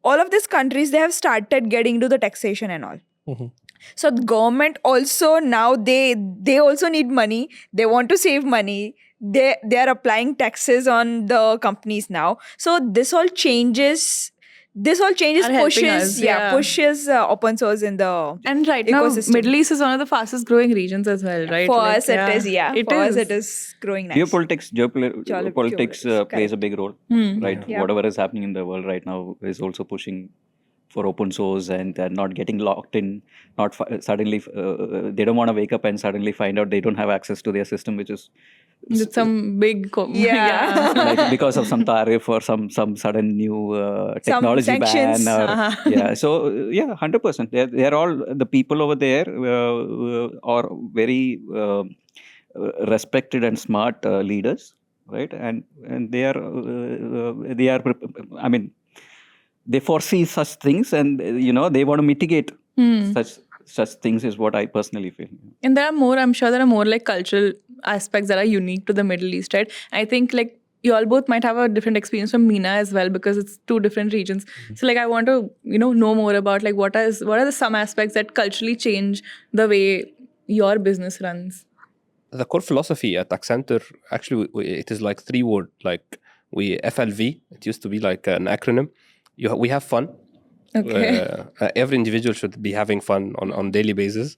all of these countries, they have started getting into the taxation and all. Mhm. So the government also now they also need money. They want to save money. They are applying taxes on the companies now. So this all changes. Are helping Pushes us, yeah. pushes open source in the And right ecosystem. now, Middle East is one of the fastest growing regions as well, right? for Like, us it is It for us is. it is growing nice. Geopolitics Geopolitics, plays a correct. big role, right? Yeah. Whatever is happening in the world right now is also pushing for open source, and they're not getting locked in. Not suddenly, they don't want to wake up and suddenly find out they don't have access to their system, which is With some big. Yeah. like because of some tariff or some sudden new technology sanctions. ban. Yeah, so 100%. They're all the people over there are very respected and smart leaders, right? And they are I mean, they foresee such things, and they want to mitigate such things, is what I personally feel. And I'm sure there are more like cultural aspects that are unique to the Middle East, right? I think like you all both might have a different experience from Mina as well, because it's two different regions. So like I want to, know more about like what are the some aspects that culturally change the way your business runs. The core philosophy at Axentor, actually, it is like 3 words. Like FLV, it used to be like an acronym. We have fun. Okay. Every individual should be having fun on daily basis,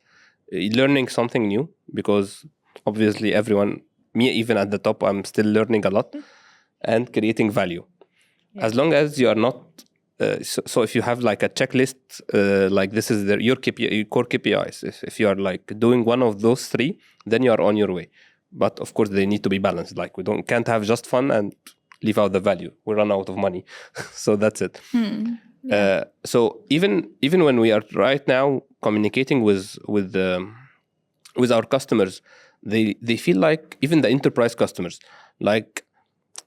learning something new, because obviously everyone, me even at the top, I'm still learning a lot, and creating value. As long as you are not, so if you have like a checklist, like this is your core KPIs, if you are like doing one of those 3, then you are on your way. But of course they need to be balanced. Like can't have just fun and leave out the value. We run out of money. So that's it. So even when we are right now communicating with our customers, they feel like, even the enterprise customers, like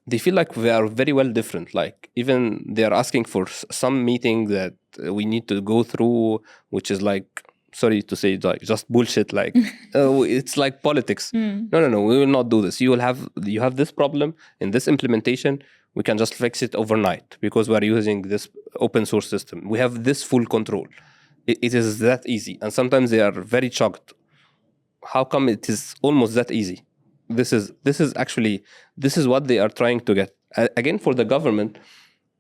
they feel like we are very well different. Like even they are asking for some meeting that we need to go through, which is like, sorry to say, like just bullshit. Like it's like politics. No, we will not do this. You have this problem in this implementation. We can just fix it overnight because we are using this open source system. We have this full control. It is that easy. And sometimes they are very shocked. How come it is almost that easy? This is what they are trying to get. Again, for the government,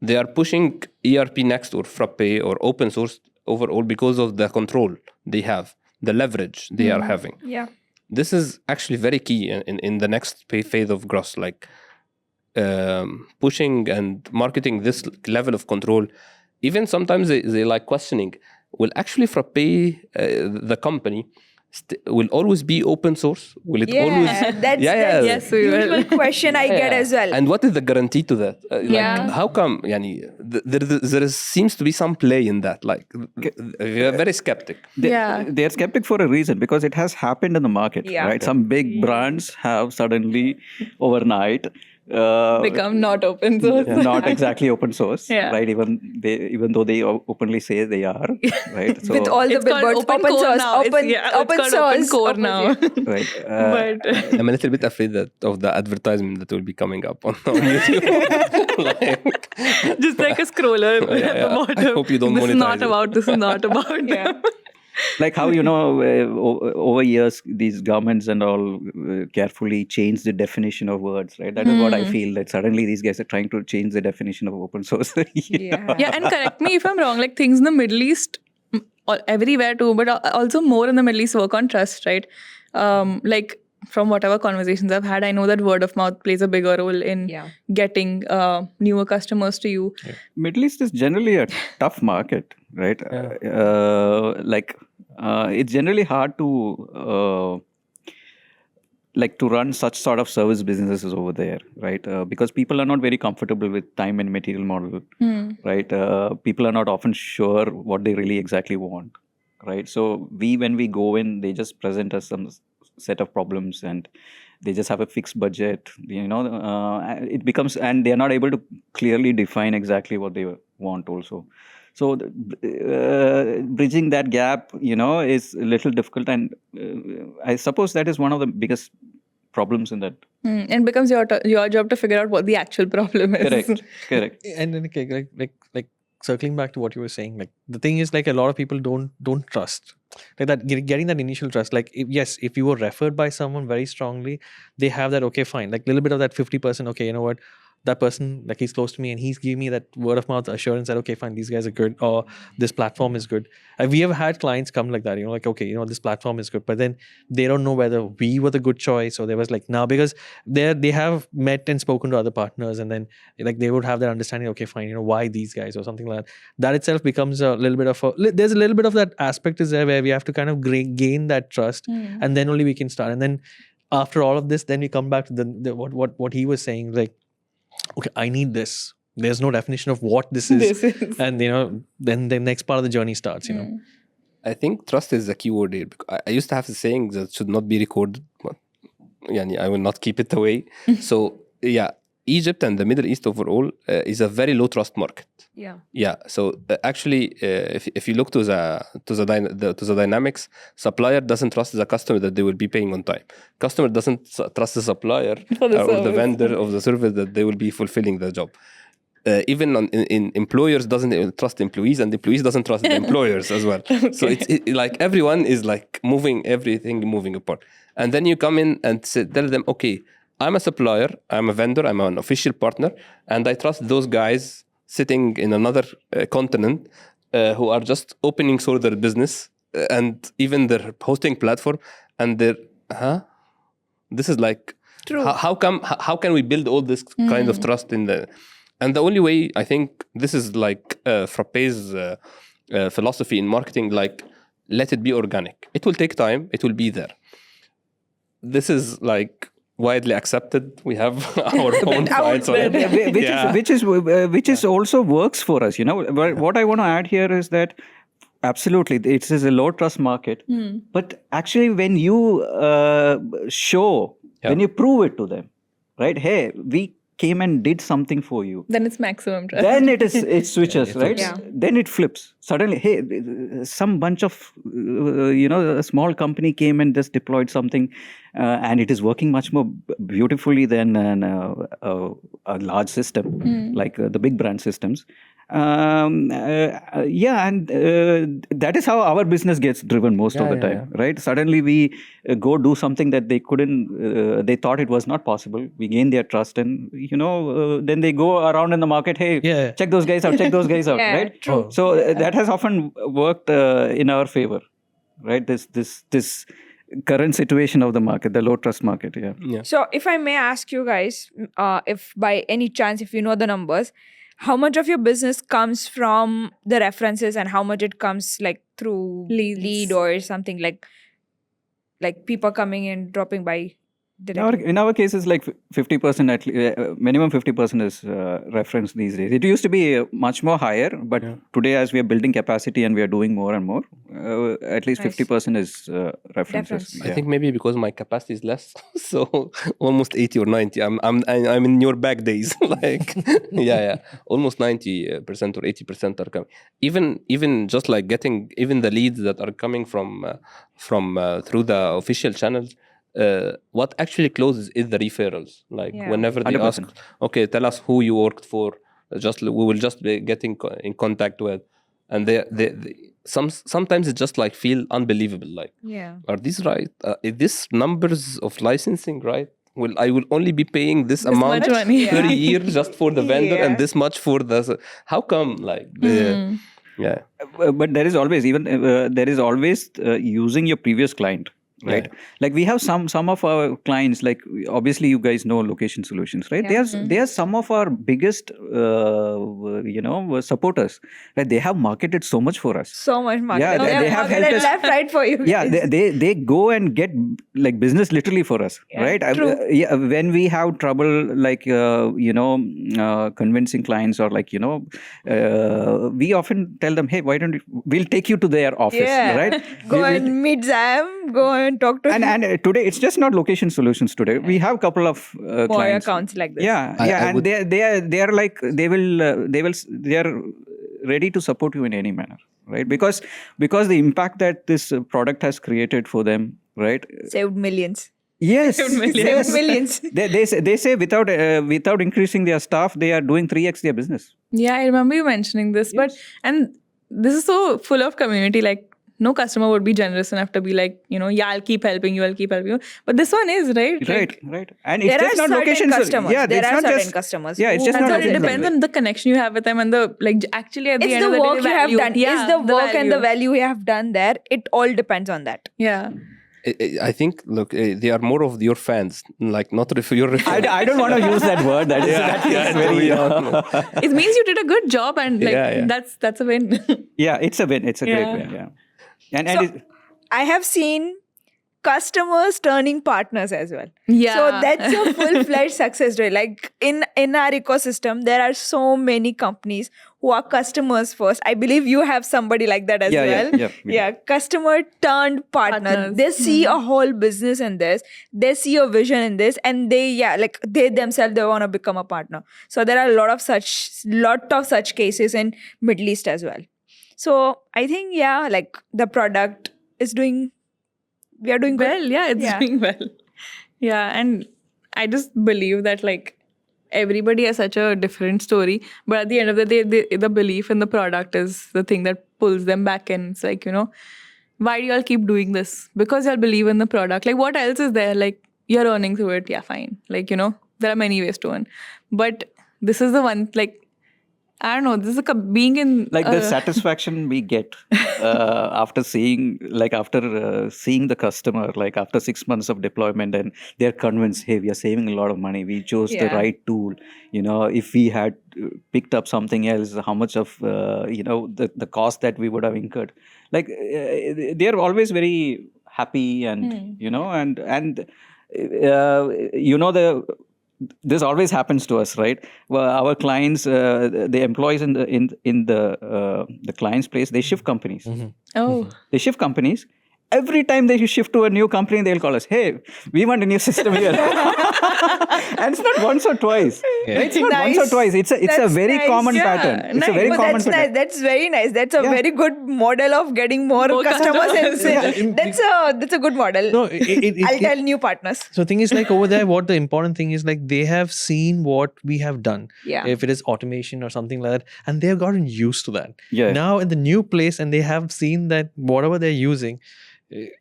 they are pushing ERP next or Frappe or open source overall because of the control they have, the leverage they are having. Yeah. This is actually very key in the next phase of growth, like pushing and marketing this level of control. Even sometimes they like questioning, will actually Frappe, the company, will always be open source? Will it always? That's Yes, we will. usual question I get as well. And what is the guarantee to that? Like, how come? There seems to be some play in that. Like, we are very skeptic. They're skeptic for a reason, because it has happened in the market, Yeah. right? Some big brands have suddenly overnight Become not open source. not exactly open source, Yeah. right? Even though they openly say they are, right? So, With all the It's called billboards, open core source, now. open It's called source, core open now. right. But I'm a little bit afraid of the advertisement that will be coming up on YouTube. just like a scroller at the bottom. I hope you don't This is monetize not it. about. This is not about. Yeah. Like how, over years, these governments and all carefully change the definition of words, right? That is what I feel, that suddenly these guys are trying to change the definition of open source. Yeah. Yeah, and correct me if I'm wrong. Like things in the Middle East, everywhere too, but also more in the Middle East, work on trust, right? Like from whatever conversations I've had, I know that word of mouth plays a bigger role in getting newer customers to you. Middle East is generally a tough market, right? It's generally hard to run such sort of service businesses over there, right? Because people are not very comfortable with time and material model, right? People are not often sure what they really exactly want, right? So when we go in, they just present us some set of problems and they just have a fixed budget, it becomes, and they're not able to clearly define exactly what they want also. So bridging that gap, is a little difficult, and I suppose that is one of the biggest problems in that. And it becomes your job to figure out what the actual problem is. Correct. And then okay, like circling back to what you were saying, like the thing is, like a lot of people don't trust, like that getting that initial trust. Like if you were referred by someone very strongly, they have that, okay, fine, like a little bit of that 50%, okay, you know what, that person, like he's close to me and he's giving me that word of mouth assurance that, okay, fine, these guys are good, or this platform is good. We have had clients come like that, you know, like, okay, you know, this platform is good, but then they don't know whether we were the good choice, or there was like, now, because they have met and spoken to other partners, and then like they would have that understanding, okay, fine, you know, why these guys or something like that. That itself becomes a little bit of there's a little bit of that aspect is there where we have to kind of gain that trust, and then only we can start. And then after all of this, then we come back to the what he was saying, like, okay, I need this. There's no definition of what this is. And, you know, then the next part of the journey starts, you know. I think trust is the key word here. I used to have the saying that should not be recorded, but I will not keep it away. So, yeah, Egypt and the Middle East overall is a very low trust market. Yeah. So actually, if you look to the dynamics, supplier doesn't trust the customer that they will be paying on time. Customer doesn't trust the supplier or the vendor of the service that they will be fulfilling the job. Even in employers doesn't trust employees, and employees doesn't trust the employers as well. Okay. So it's like everyone is like everything moving apart. And then you come in and tell them, okay, I'm a supplier, I'm a vendor, I'm an official partner, and I trust those guys sitting in another continent who are just opening sort their business and even their hosting platform, and they're, this is like, true. How can we build all this kind of trust in the... And the only way, I think, this is like Frappe's philosophy in marketing, like, let it be organic. It will take time, it will be there. This is like widely accepted. We have our own fights on it. Which is also works for us, you know. What I want to add here is that absolutely, it is a low trust market. But actually, when you when you prove it to them, right? Hey, we came and did something for you. Then it's maximum trust. Then it switches, right? Yeah. Then it flips. Suddenly, hey, some bunch of, a small company came and just deployed something, and it is working much more beautifully than a large system, like the big brand systems. And that is how our business gets driven most of the time, right? Suddenly we go do something that they couldn't, they thought it was not possible. We gain their trust, and then they go around in the market, hey, check those guys out, right? True. So that has often worked in our favor, right? This current situation of the market, the low trust market. Yeah. So if I may ask you guys, if by any chance, if you know the numbers, how much of your business comes from the references and how much it comes like through lead or something like people coming in, dropping by directly? In our case, it's like 50%, at least, minimum 50% is reference these days. It used to be much more higher, but today, as we are building capacity and we are doing more and more, at least 50% is references. I think maybe because my capacity is less, so almost 80 or 90. I'm in your back days, like almost 90% or 80% are coming. Even just like getting even the leads that are coming from through the official channels. What actually closes is the referrals. Like whenever they 100%. Ask, okay, tell us who you worked for. We will just be getting in contact with, and sometimes it just like feel unbelievable. Like, are these right? Is this numbers of licensing right? I will only be paying this amount per year just for the vendor, and this much for the. How come? Like, but there is always using your previous client. Right, like we have some of our clients. Like obviously, you guys know Location Solutions, right? They are some of our biggest, supporters. Right, they have marketed so much for us. So much marketed. Yeah, they have helped us left, right for you. Guys. Yeah, they go and get like business literally for us, right? True. When we have trouble, like convincing clients or like we often tell them, hey, why don't we'll take you to their office, right? Go and meet them. Go and talk to and today it's just not Location Solutions. Today we have a couple of clients. Accounts like this. And they are like they are ready to support you in any manner, right? Because the impact that this product has created for them, right? Saved millions. Yes, 7 million. yes. Millions. They say without increasing their staff, they are doing 3x their business. Yeah, I remember you mentioning this. But and this is so full of community. Like no customer would be generous enough to be like, yeah, I'll keep helping you. But this one is, right? Right. And it's There just are not certain locations. customers. Yeah, There it's are not certain just customers. Yeah, it's just who- not. So it depends on the connection you have with them and the actually at the It's end the of the day, work you have value. done. Yeah, It's the work and the value. value you have done there. It all depends on that. Yeah. I think, look, they are more of your fans, like not your I don't want to use that word. That is very. It means you did a good job and like Yeah. that's a win. Yeah, it's a win. It's a great Yeah. win. Yeah. And So- I have seen customers turning partners as well. Yeah. So that's a full-fledged success story. Like in our ecosystem, there are so many companies who are customers first. I believe you have somebody like that as well. Yeah. Customer turned partner. Partners. They see a whole business in this. They see a vision in this, and they themselves they want to become a partner. So there are a lot of such cases in Middle East as well. So I think like the product is doing. We are doing good. well, yeah, it's doing well. Yeah, and I just believe that like everybody has such a different story, but at the end of the day, the belief in the product is the thing that pulls them back in. It's like, why do y'all keep doing this? Because y'all believe in the product. Like, what else is there? Like, you're earning through it. Yeah, fine. Like, there are many ways to earn. But this is the one, like, I don't know, this is being in... Like the satisfaction we get after seeing the customer, like after 6 months of deployment, and they're convinced, hey, we are saving a lot of money. We chose the right tool. If we had picked up something else, how much of, the cost that we would have incurred. Like they're always very happy and, this always happens to us, right? Well, our clients, the employees in the client's place, they shift companies. Oh. They shift companies. Every time they shift to a new company, they'll call us, hey, we want a new system here. And it's not once or twice. Yeah. It's not once or twice. It's a very nice. common Yeah, pattern. It's a nice. very But common that's pattern. nice. That's very nice. That's a Yeah. very good model of getting more customers. customers. That's a good model. No, I'll tell new partners. So thing is like over there, what the important thing is like they have seen what we have done. Yeah. If it is automation or something like that, and they have gotten used to that. Yeah. Now in the new place, and they have seen that whatever they're using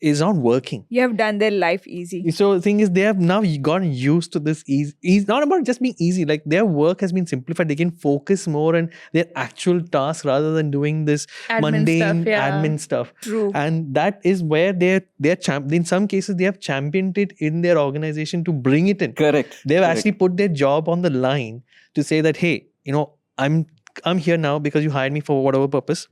is not working. You have done their life easy. So the thing is, they have now gotten used to this ease. It's not about just being easy. Like their work has been simplified. They can focus more on their actual task rather than doing this Admin mundane stuff, yeah. admin stuff. True. And that is where in some cases they have championed it in their organization to bring it in. Correct. They've Correct. actually put their job on the line to say that, hey, I'm here now because you hired me for whatever purpose.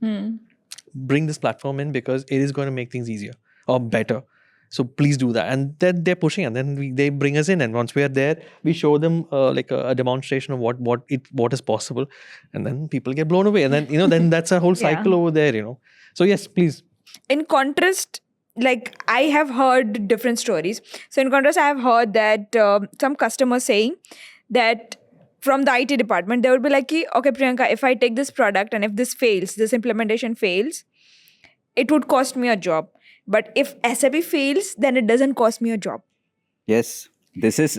Bring this platform in because it is going to make things easier or better. So please do that. And then they're pushing, and then they bring us in. And once we are there, we show them like a demonstration of what is possible, and then people get blown away. And then then that's a whole cycle over there. So yes, please. In contrast, like I have heard different stories. So in contrast, I have heard that some customers saying that from the IT department, they would be like, okay, Priyanka, if I take this product and if this fails, this implementation fails, it would cost me a job. But if SAP fails, then it doesn't cost me a job. Yes. This is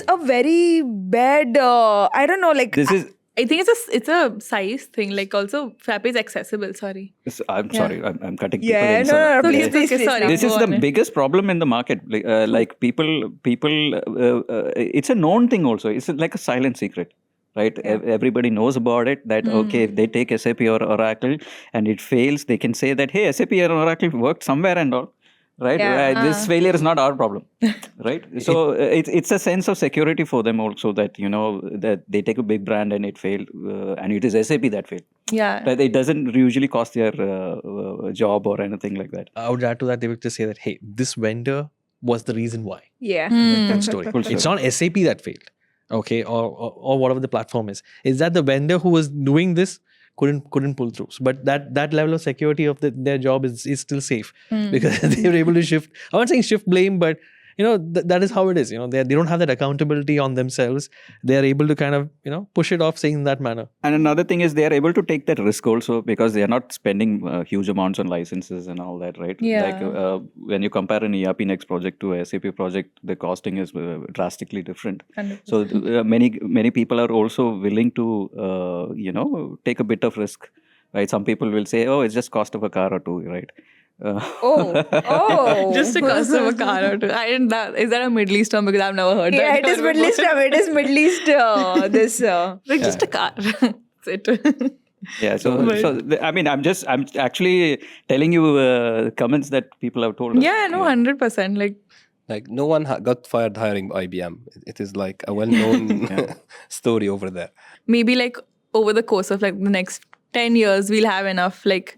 A very bad, I don't know, like... this is I think it's a size thing. Like also, Frappe is accessible. Sorry. I'm sorry, I'm cutting people Yeah, in. no, So- please, Okay, please. sorry. This is Go the on. biggest problem in the market. Like people. It's a known thing also. It's like a silent secret, right? Everybody knows about it. That okay, if they take SAP or Oracle and it fails, they can say that hey, SAP or Oracle worked somewhere and all. Right? Yeah. This failure is not our problem. Right? So it's a sense of security for them also that that they take a big brand and it failed, and it is SAP that failed. Yeah. Right? It doesn't usually cost their job or anything like that. I would add to that, they would just say that, hey, this vendor was the reason why. Yeah. That story. Full It's not SAP that failed. Okay, or whatever the platform is. Is that the vendor who was doing this couldn't pull through. But that level of security of their job is still safe because they were able to shift. I'm not saying shift blame, but that is how it is. They don't have that accountability on themselves. They are able to kind of push it off, saying in that manner. And another thing is they are able to take that risk also because they are not spending huge amounts on licenses and all that, right? Yeah. Like when you compare an ERP Next project to a SAP project, the costing is drastically different. 100%. So many people are also willing to take a bit of risk, right? Some people will say, oh, it's just cost of a car or two, right? Oh. Just the cost of a car or two. Is that a Middle East term? Because I've never heard that. Yeah, it is Middle East. It is Middle East. Like just a car. That's it. Yeah, I'm actually telling you comments that people have told us. Yeah, no, 100%. Like no one got fired hiring IBM. It is like a well-known story over there. Maybe like over the course of like the next 10 years, we'll have enough like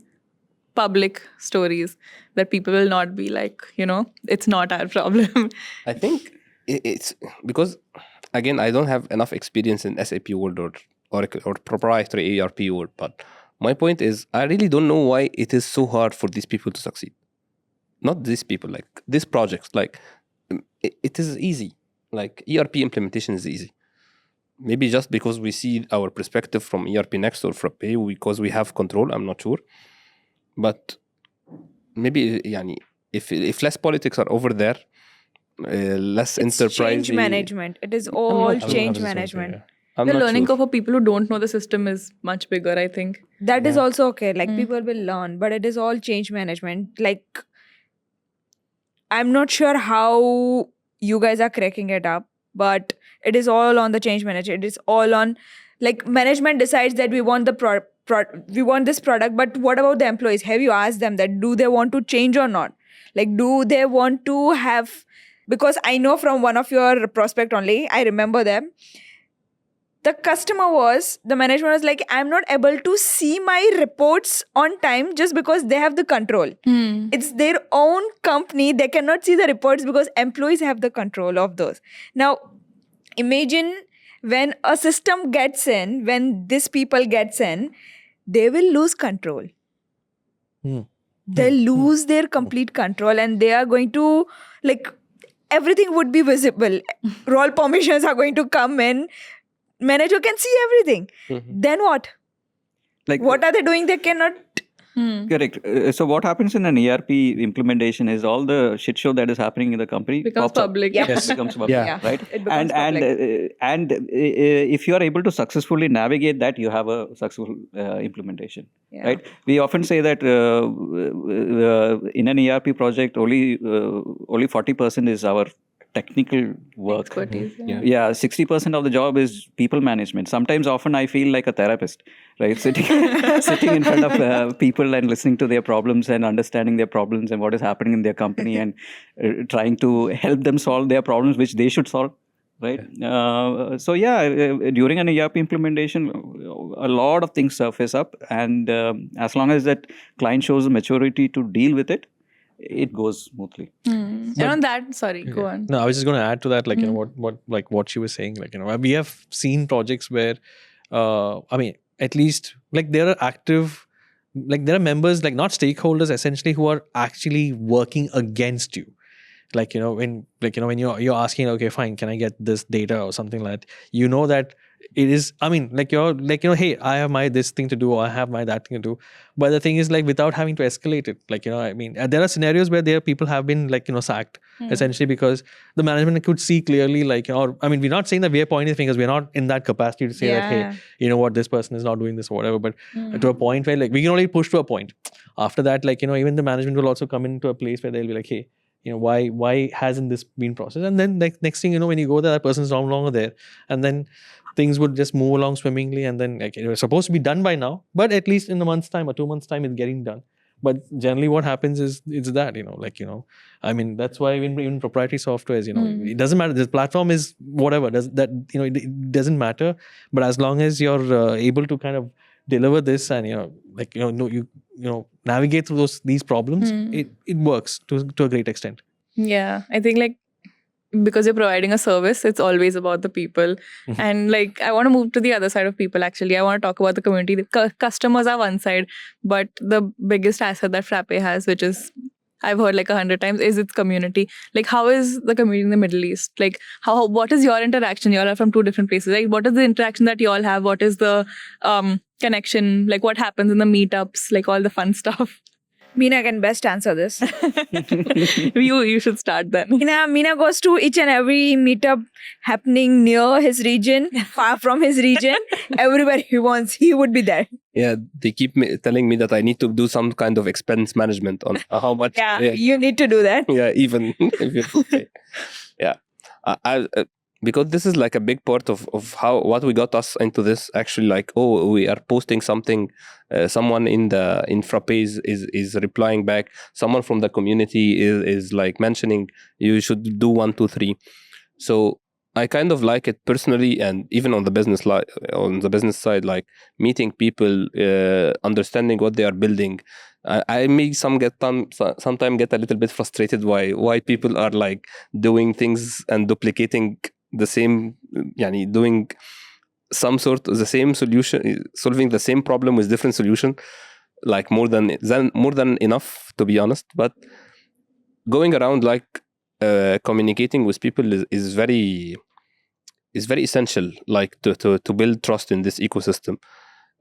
public stories that people will not be like, it's not our problem. I think it's because, again, I don't have enough experience in SAP world or Oracle or proprietary ERP world. But my point is, I really don't know why it is so hard for these people to succeed. Not these people, like these projects. Like it is easy. Like ERP implementation is easy. Maybe just because we see our perspective from ERP Next or Frappe, because we have control. I'm not sure. But maybe if less politics are over there, less enterprise. Change management. It is all change management. The learning curve for people who don't know the system is much bigger, I think. That is also okay. Like people will learn, but it is all change management. Like I'm not sure how you guys are cracking it up, but it is all on the change management. It is all on like management decides that we want we want this product, but what about the employees? Have you asked them that do they want to change or not? Like do they want to have, because I know from one of your prospect only, I remember them. The management was like, I'm not able to see my reports on time just because they have the control. It's their own company. They cannot see the reports because employees have the control of those. Now, imagine when a system gets in, when these people gets in, they will lose control. They lose their complete control and they are going to, like, everything would be visible. Role permissions are going to come in. Manager can see everything. Then what? Like what are they doing? They cannot. Correct. So what happens in an ERP implementation is all the shit show that is happening in the company becomes pops up. public. Yes. Becomes public, Yeah. right? It becomes And if you are able to successfully navigate that, you have a successful implementation, right? We often say that in an ERP project, only 40% is our technical work. Expertise. 60% of the job is people management. Often I feel like a therapist, right? Sitting in front of people and listening to their problems and understanding their problems and what is happening in their company and trying to help them solve their problems, which they should solve, right? During an ERP implementation, a lot of things surface up, and as long as that client shows the maturity to deal with it, it goes smoothly. And on that, sorry, go on. No, I was just going to add to that, like what she was saying. Like we have seen projects where, at least like there are active, like there are members, like not stakeholders, essentially, who are actually working against you. Like when you're asking, okay, fine, can I get this data or something like that? That it is. Hey, I have this thing to do, or I have that thing to do. But the thing is, like, without having to escalate it, there are scenarios where people have been sacked essentially because the management could see clearly, we're not saying that we are pointing fingers. We're not in that capacity to say that, hey, you know what, this person is not doing this or whatever. But to a point where we can only push to a point. After that, even the management will also come into a place where they'll be like, hey, why hasn't this been processed? And then next thing when you go there, that person's no longer there, and then things would just move along swimmingly, and then it was supposed to be done by now, but at least in a month's time or 2 months' time, it's getting done. But generally, what happens is it's that that's why even proprietary software is it doesn't matter. This platform is whatever it doesn't matter. But as long as you're able to kind of deliver this and navigate through these problems, it works to a great extent. Yeah, I think because you're providing a service, it's always about the people. And I want to move to the other side of people. Actually, I want to talk about the community. The customers are one side, but the biggest asset that Frappe has, which is I've heard like 100 times, is its community. Like, how is the community in the Middle East? Like, what is your interaction? You all are from two different places. Like, what is the interaction that you all have? What is the connection? Like, what happens in the meetups? Like, all the fun stuff. Mina can best answer this. You should start then. Mina goes to each and every meetup happening near his region, far from his region. Everywhere he wants, he would be there. Yeah, they keep telling me that I need to do some kind of expense management on how much. Yeah, you need to do that. Yeah, even if you're okay. Yeah, because this is like a big part of what we got us into this. Actually, like, we are posting something. Someone in Frappe is replying back. Someone from the community is like mentioning you should do 1, 2, 3. So I kind of like it personally, and even on the business side, like meeting people, understanding what they are building. I may sometimes get a little bit frustrated why people are like doing things and duplicating the same, doing some sort of the same solution, solving the same problem with different solution, like more than enough, to be honest. But going around like communicating with people is very essential, like to build trust in this ecosystem.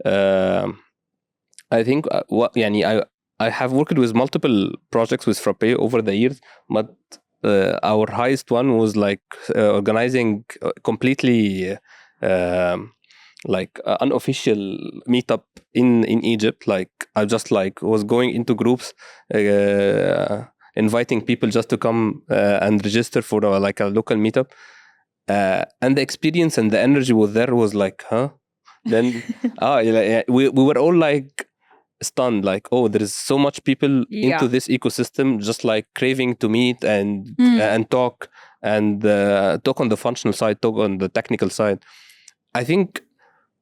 I think I have worked with multiple projects with Frappe over the years, but our highest one was like organizing completely unofficial meetup in Egypt. Like I just was going into groups, inviting people just to come and register for a local meetup, and the experience and the energy was like, huh? Then we were all like stunned, like, there is so much people into this ecosystem, just like craving to meet and talk and talk on the functional side, talk on the technical side. I think,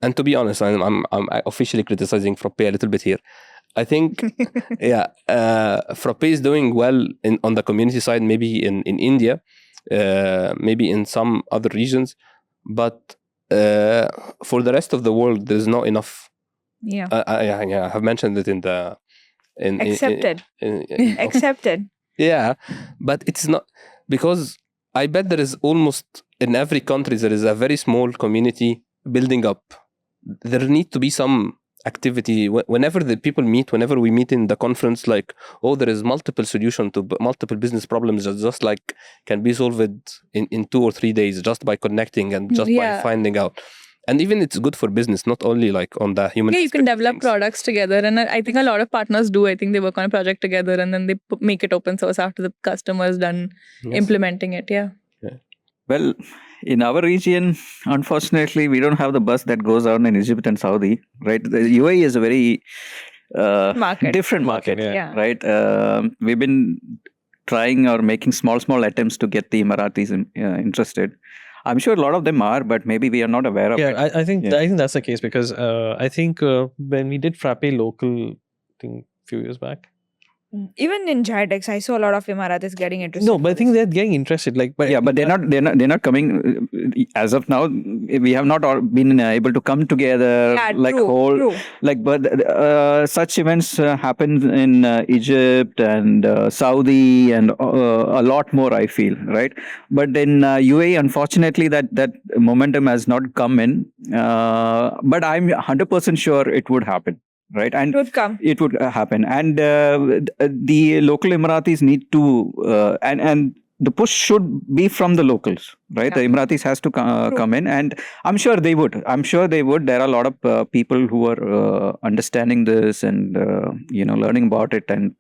and to be honest, I'm officially criticizing Frappe a little bit here. I think Frappe is doing well on the community side, maybe in India, maybe in some other regions, but for the rest of the world there's not enough. I have mentioned it in the accepted. Accepted. Yeah, but it's not, because I bet there is almost in every country there is a very small community building up. There need to be some activity whenever the people meet, whenever we meet in the conference, like, there is multiple solutions to multiple business problems that just like can be solved in 2 or 3 days just by connecting and just by finding out. And even it's good for business, not only like on the human. Yeah, you can develop products together, and I think a lot of partners do. I think they work on a project together and then they make it open source after the customer is done implementing it. Yeah. Well, in our region, unfortunately, we don't have the bus that goes on in Egypt and Saudi, right? The UAE is a very different market, right? We've been trying or making small attempts to get the Emiratis interested. I'm sure a lot of them are, but maybe we are not aware of it. I think that's the case, because I think when we did Frappe local, I think a few years back. Even in Gydex, I saw a lot of Emiratis getting interested. No, but I think they're getting interested. But they're not coming as of now. We have not all been able to come together true. But such events happen in Egypt and Saudi and a lot more, I feel, right? But in UAE, unfortunately, that momentum has not come in. But I'm 100% sure it would happen. Right, and it would happen, and the local Emiratis need to, and the push should be from the locals, right? The Emiratis has to come in, and I'm sure they would. There are a lot of people who are understanding this and learning about it and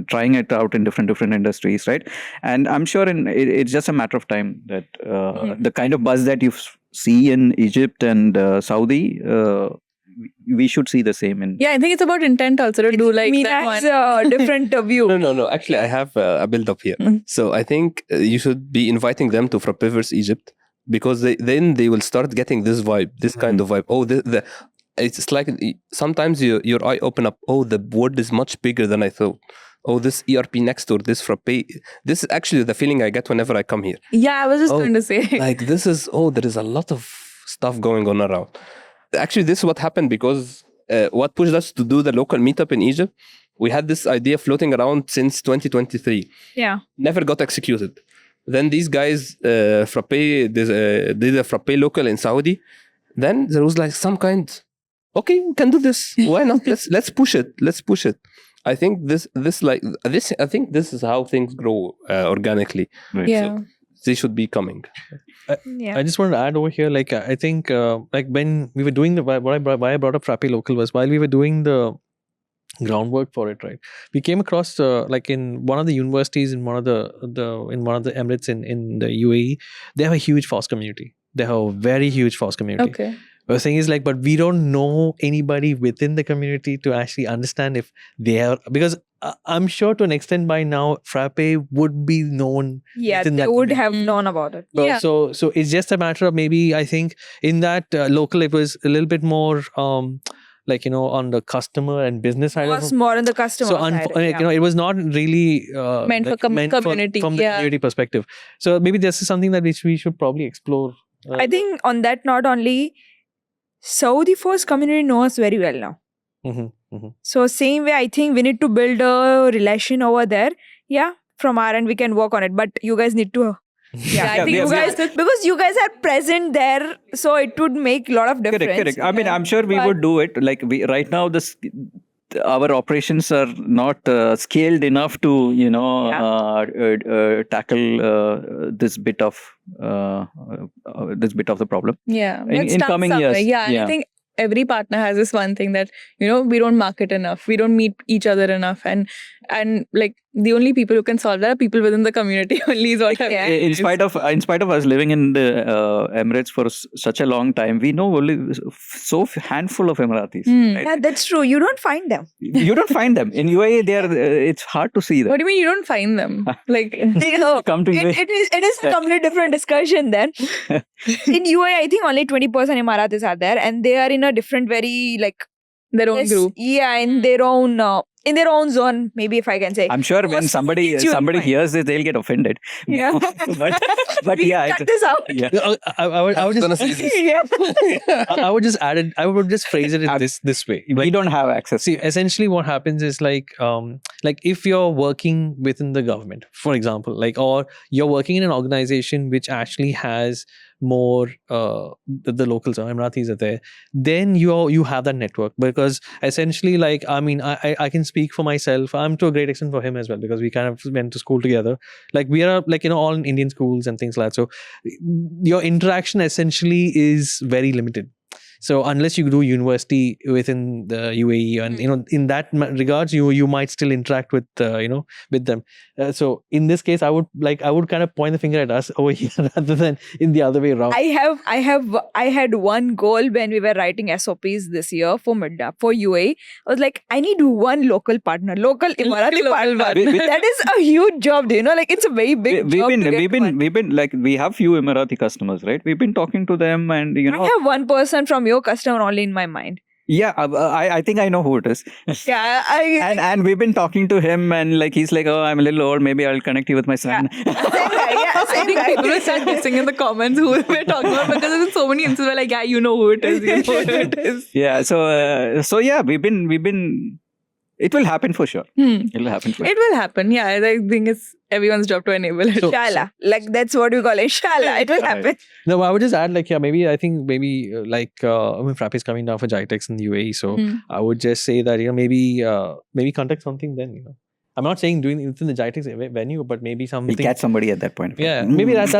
trying it out in different industries, right? And I'm sure it's just a matter of time that the kind of buzz that you see in Egypt and Saudi. We should see the same in. Yeah, I think it's about intent also to do like Mina that one. has a different view. No. Actually, I have a build up here. So I think you should be inviting them to Frappeverse Egypt, because then they will start getting this vibe, this kind of vibe. It's like sometimes your eye open up. The world is much bigger than I thought. This ERP next door, this Frappe. This is actually the feeling I get whenever I come here. Yeah, I was just going to say. Like this is, there is a lot of stuff going on around. Actually, this is what happened, because what pushed us to do the local meetup in Egypt We had this idea floating around since 2023. Yeah. Never got executed. Then these guys, Frappe, did a Frappe local in Saudi. Then there was like some kind, okay, we can do this. Why not? Let's push it. Let's push it. I think this. I think this is how things grow organically. Right. Yeah. So they should be coming. Yeah. I just wanted to add over here, like I think like when we were doing why I brought up Frappe Local was while we were doing the groundwork for it, right? We came across like in one of the universities in one of the Emirates in the UAE, they have a huge FOSS community. They have a very huge FOSS community. Okay. The thing is like, but we don't know anybody within the community to actually understand if they are, because I'm sure to an extent by now Frappe would be known. Yeah, within they that would community. have known about it. But Yeah. So it's just a matter of maybe I think in that local it was a little bit more like on the customer and business side It of was more on the customer so side. like, it was not really Meant for like, community, from the yeah. community perspective. So maybe this is something that we should probably explore. I think on that not only Saudi FOSS community knows very well now. So same way, I think we need to build a relation over there. Yeah, from our end we can work on it, but you guys need to. Yeah, I think you guys because you guys are present there, so it would make a lot of difference. Correct. I mean, I'm sure we would do it. Like we right now, our operations are not scaled enough to tackle this bit of the problem. Yeah. In Let's start coming somewhere. years, Yeah. And yeah. I think every partner has this one thing that, we don't market enough. We don't meet each other enough. And like the only people who can solve that are people within the community only is what I Yeah. In spite of us living in the Emirates for such a long time, we know only handful of Emiratis. Right? Yeah, that's true. You don't find them. You don't find them in UAE. It's hard to see them. What do you mean you don't find them? Like Come to UAE. It is a completely different discussion then. In UAE, I think only 20% Emiratis are there, and they are in a different, very like their own group. Yeah, in their own zone, maybe if I can say. I'm sure when somebody hears this, they'll get offended. Yeah. but yeah, Cut this out. yeah. I would Gonna just say this. Yeah. I would just add it. I would just phrase it in this way. We don't have access. See, essentially, what happens is like if you're working within the government, for example, or you're working in an organization which actually has more the locals or Emiratis are there, then you have that network, because essentially I can speak for myself. I'm to a great extent for him as well, because we kind of went to school together. Like we are all in Indian schools and things like that. So your interaction essentially is very limited. So unless you do university within the UAE, and in that regards, you might still interact with with them. So in this case, I would kind of point the finger at us over here rather than in the other way around. I had one goal when we were writing SOPs this year for UAE. I was like, I need one local partner, local Emirati partner. That is a huge job, it's a very big job. We've been like, we have few Emirati customers, right? We've been talking to them, and I have one person from your customer only in my mind. Yeah, I think I know who it is. Yeah, and we've been talking to him, and like he's like, oh, I'm a little old, maybe I'll connect you with my son. same guy. I think people will start guessing in the comments who we're talking about, because there's so many instances where like, yeah, you know who it is, Yeah, so yeah, we've been. It will happen for sure. It will happen for sure. It will happen. Yeah, I think it's everyone's job to enable it. Inshallah. Like that's what we call it. Inshallah. It will happen. No, I would just add maybe Frappe is coming down for GITEX in the UAE, so I would just say that maybe contact something then. I'm not saying doing it within the GITEX venue, but maybe something. We'll catch somebody at that point. Yeah, maybe that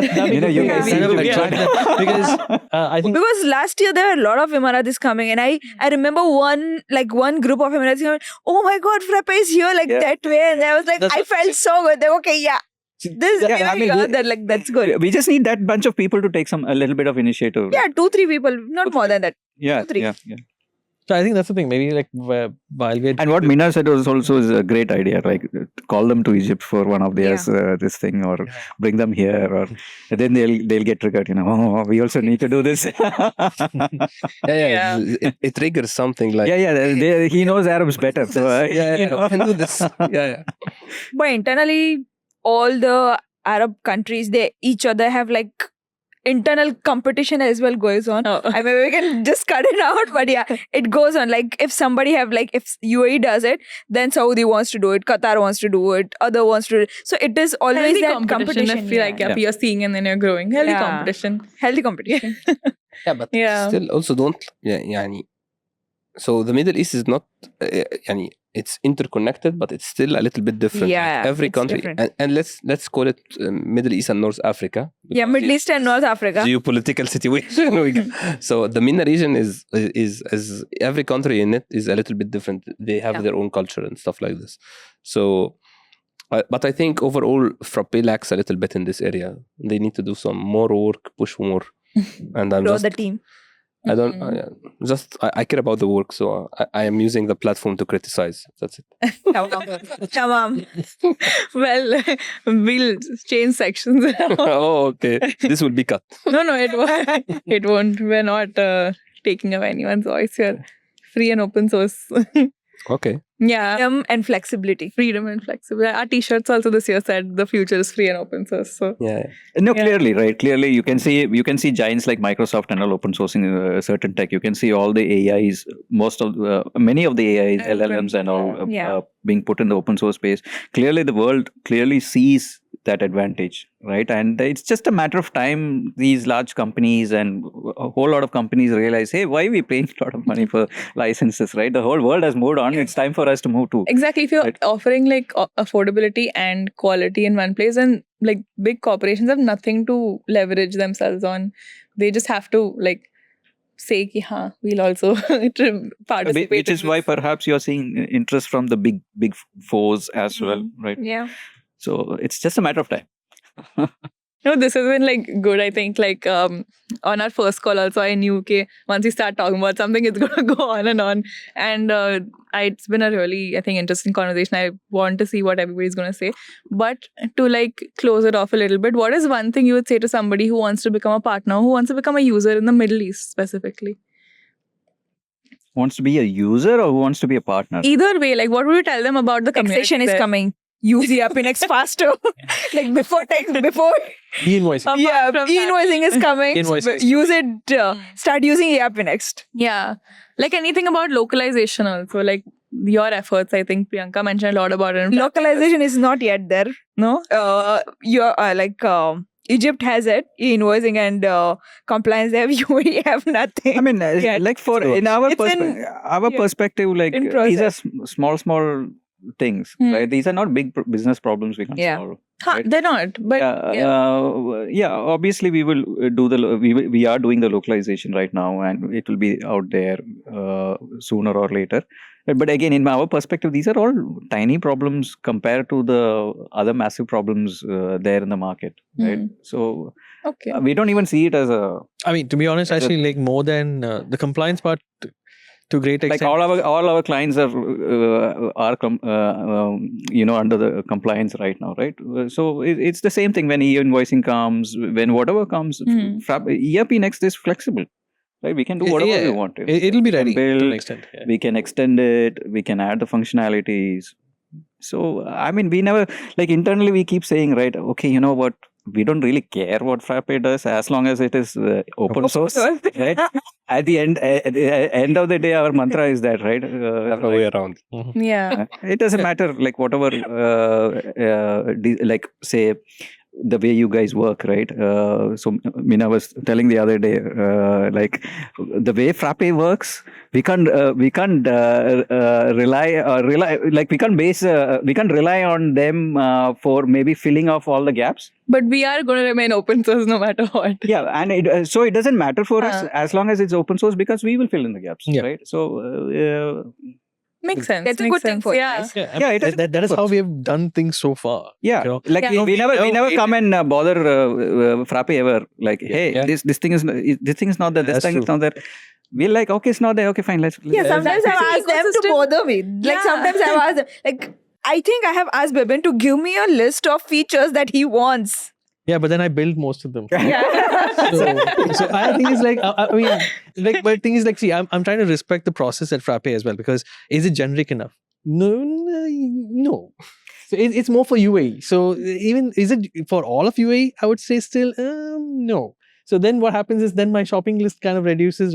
you guys kind of attract them, because I think Because last year there were a lot of Emiratis coming, and I remember one group of Emiratis coming, oh my God, Frappe is here that way, and I was like, I felt so good. They're okay, yeah. That's good. We just need that bunch of people to take a little bit of initiative. Yeah, 2-3 people, not more than that. Yeah, 2-3. yeah. So I think that's the thing. Maybe while we're And what Mina said was also is a great idea. Like call them to Egypt for one of theirs, this thing, or bring them here, or then they'll get triggered. Oh, we also need to do this. It triggers something like. He knows Arabs better, so can do this. But internally, all the Arab countries, they each other have internal competition as well goes on. I mean, we can just cut it out, but yeah, it goes on. Like if somebody have like, if UAE does it, then Saudi wants to do it, Qatar wants to do it, other wants to do it. So it is always Healthy that competition. I feel like you're seeing and then you're growing. Healthy Yeah. competition. Healthy competition. Yeah, but Yeah. still also don't يعني so the Middle East is not يعني it's interconnected, but it's still a little bit different. Yeah, Like every it's country, different. and let's call it Middle East and North Africa. Yeah, because Middle East and North Africa. geopolitical situation. So the MENA region is every country in it is a little bit different. They have their own culture and stuff like this. So, but I think overall, Frappe lacks a little bit in this area. They need to do some more work, push more, and I'm Grow just the team. I don't I care about the work, so I am using the platform to criticize. That's it. Tamam. Well, we'll change sections. Oh, okay. This will be cut. No, it won't. It won't. We're not taking away anyone's voice here. Free and open source. Okay. Yeah. Freedom and flexibility. Freedom and flexibility. Our t-shirts also this year said the future is free and open source. So Yeah. No, Yeah. clearly, right? Clearly, you can see giants like Microsoft and all open sourcing certain tech. You can see all the AIs, many of the AIs, LLMs, and all being put in the open source space. Clearly, the world clearly sees that advantage, right? And it's just a matter of time. These large companies and a whole lot of companies realize, hey, why are we paying a lot of money for licenses, right? The whole world has moved on. It's time for us to move too. exactly, if you're Right. offering like affordability and quality in one place, and like big corporations have nothing to leverage themselves on. They just have to like say ki we'll also participate. Which in is why this. perhaps you're seeing interest from the big fours as well, right? Yeah. So it's just a matter of time. No, this has been like good. I think like on our first call also, I knew okay, once we start talking about something, it's gonna go on and on. And it's been a really, I think, interesting conversation. I want to see what everybody's gonna say. But to like close it off a little bit, what is one thing you would say to somebody who wants to become a partner, who wants to become a user in the Middle East specifically? Wants to be a user or who wants to be a partner? Either way, like what would you tell them about the community? Taxation is there? coming. Use the Appinex faster. Like before E-invoicing. yeah, from that. e-invoicing is coming. Invoices. Use it. Start using Appinex. Yeah. Like anything about localization also, like your efforts, I think Priyanka mentioned a lot about it. Localization is not yet there. No? Egypt has it, e-invoicing and compliance. They have UAE have nothing. I mean, Yeah. like in our perspective, like in these are process. small things, right? These are not big business problems we can solve. Right? They're not. But Obviously we will we are doing the localization right now, and it will be out there sooner or later. But again, in our perspective, these are all tiny problems compared to the other massive problems there in the market, right? So okay. we don't even see it as a I mean, to be honest, actually, like more than the compliance part, to great extent. like all our clients are under the compliance right now, right? So it's the same thing when e-invoicing comes, when whatever comes. ERP Next is flexible, right? We can do whatever we want. It'll be ready build, to an extent. Yeah. We can extend it. We can add the functionalities. So I mean, we never like internally we keep saying, right? Okay, you know what? We don't really care what Frappe does as long as it is open source. Right? At the end of the day, our mantra is that, right? Other way around. Yeah. It doesn't matter, like whatever, like say the way you guys work, right? So Mina was telling the other day, like the way Frappe works, we can't rely on them for maybe filling off all the gaps. But we are going to remain open source no matter what. Yeah, and so it doesn't matter for us as long as it's open source, because we will fill in the gaps, right? So Makes sense. That's a good thing for yeah. us. Yeah, that is how we have done things so far. Yeah, you know? like we never come and bother Frappe ever. Like, hey, this thing is not there. This thing is not there. We're like, okay, it's not there. Okay, fine. Let's Sometimes I've asked them to bother me. Like sometimes I've asked them. Like I think I have asked Bibin to give me a list of features that he wants. Yeah, but then I build most of them. So I think it's like, I mean, like, but the thing is like, see, I'm trying to respect the process at Frappe as well, because is it generic enough? No. So it's more for UAE. So even, is it for all of UAE? I would say still, no. So then what happens is then my shopping list kind of reduces,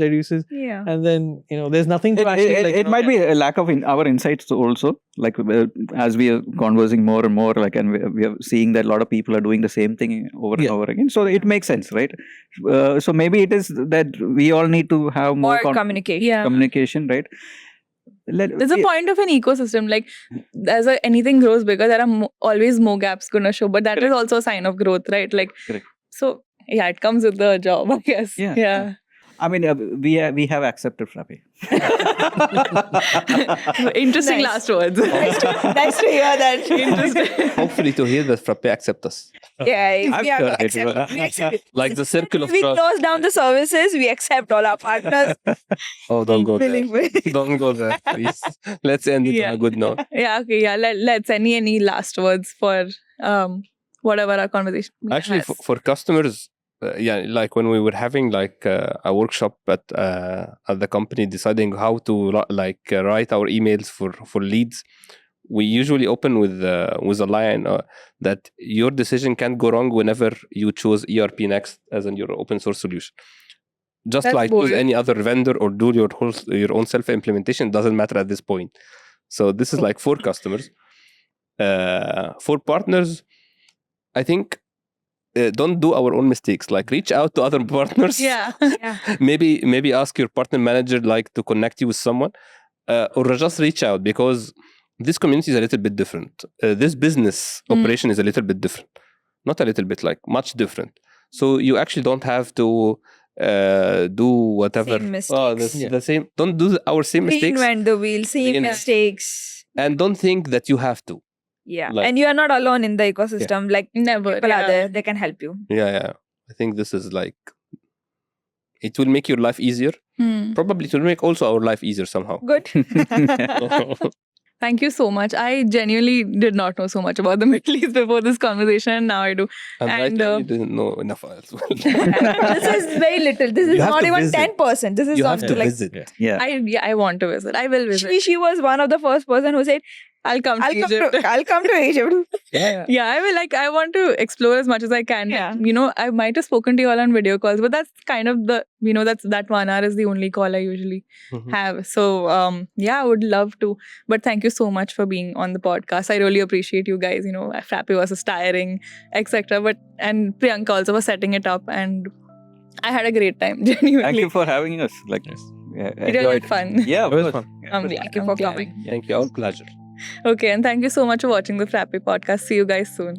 Yeah. and then there's nothing to actually It might be a lack of our insights also. Like as we are conversing more and more, like, and we are seeing that a lot of people are doing the same thing over and over again. So it makes sense, right? So maybe it is that we all need to have more Communication. Yeah. communication, right? There's a point of an ecosystem. Like, as anything grows bigger, there are always more gaps gonna show. But that is also a sign of growth, right? Like, Correct. so yeah, it comes with the job, I guess. Yeah. I mean, we have accepted Frappe. Interesting Nice. last words. Nice to hear that. Interesting. Hopefully to hear that Frappe accept us. Yeah, if I'm we have sure to it accept, will. we accept it. Like the circle of We trust. close down the services, we accept all our partners. Oh, don't go there. Willing. Don't go there, please. Let's end it on a good note. Yeah, okay, yeah. Let's any last words for whatever our conversation Actually, has. for customers, like when we were having like a workshop at the company deciding how to write our emails for leads, we usually open with a line that your decision can't go wrong whenever you choose ERP Next as in your open source solution. Just That's like bold. choose any other vendor or do your own self implementation, doesn't matter at this point. So this is like for customers. For partners, I think don't do our own mistakes. Like reach out to other partners. Yeah. maybe ask your partner manager like to connect you with someone, or just reach out, because this community is a little bit different. This business operation is a little bit different. Not a little bit, like much different. So you actually don't have to do whatever. Same mistakes. The same. Don't do our same mistakes, Reinvent the wheel, same Reinvent. mistakes. and don't think that you have to. Yeah. Like- And you are not alone in the ecosystem. Like, Never. people are yeah. there, they can help you. Yeah. I think this is like, it will make your life easier. Probably it will make also our life easier somehow. Good. Thank you so much. I genuinely did not know so much about the Middle East before this conversation, and now I do. And right And, now you didn't know enough as well. This is very little. This is You have not to even visit. 10%. This is You have something to like visit. Yeah. I want to visit. I will visit. she was one of the first person who said, I'll come to Egypt. I'll come to Egypt. Yeah. Yeah, I will. Like, I want to explore as much as I can. Yeah. I might have spoken to you all on video calls, but that's kind of the, that 1 hour is the only call I usually Mhm. have. So, I would love to. But thank you so much for being on the podcast. I really appreciate you guys. Frappe was tiring, etc. And Priyanka also was setting it up, and I had a great time. Genuinely, Thank you for having us. Like, Yes. yeah, it was enjoyed. fun. Yeah, It was of course. fun. Yeah. Thank you for coming. Thank you. Our pleasure. Okay, and thank you so much for watching the Frappe podcast. See you guys soon.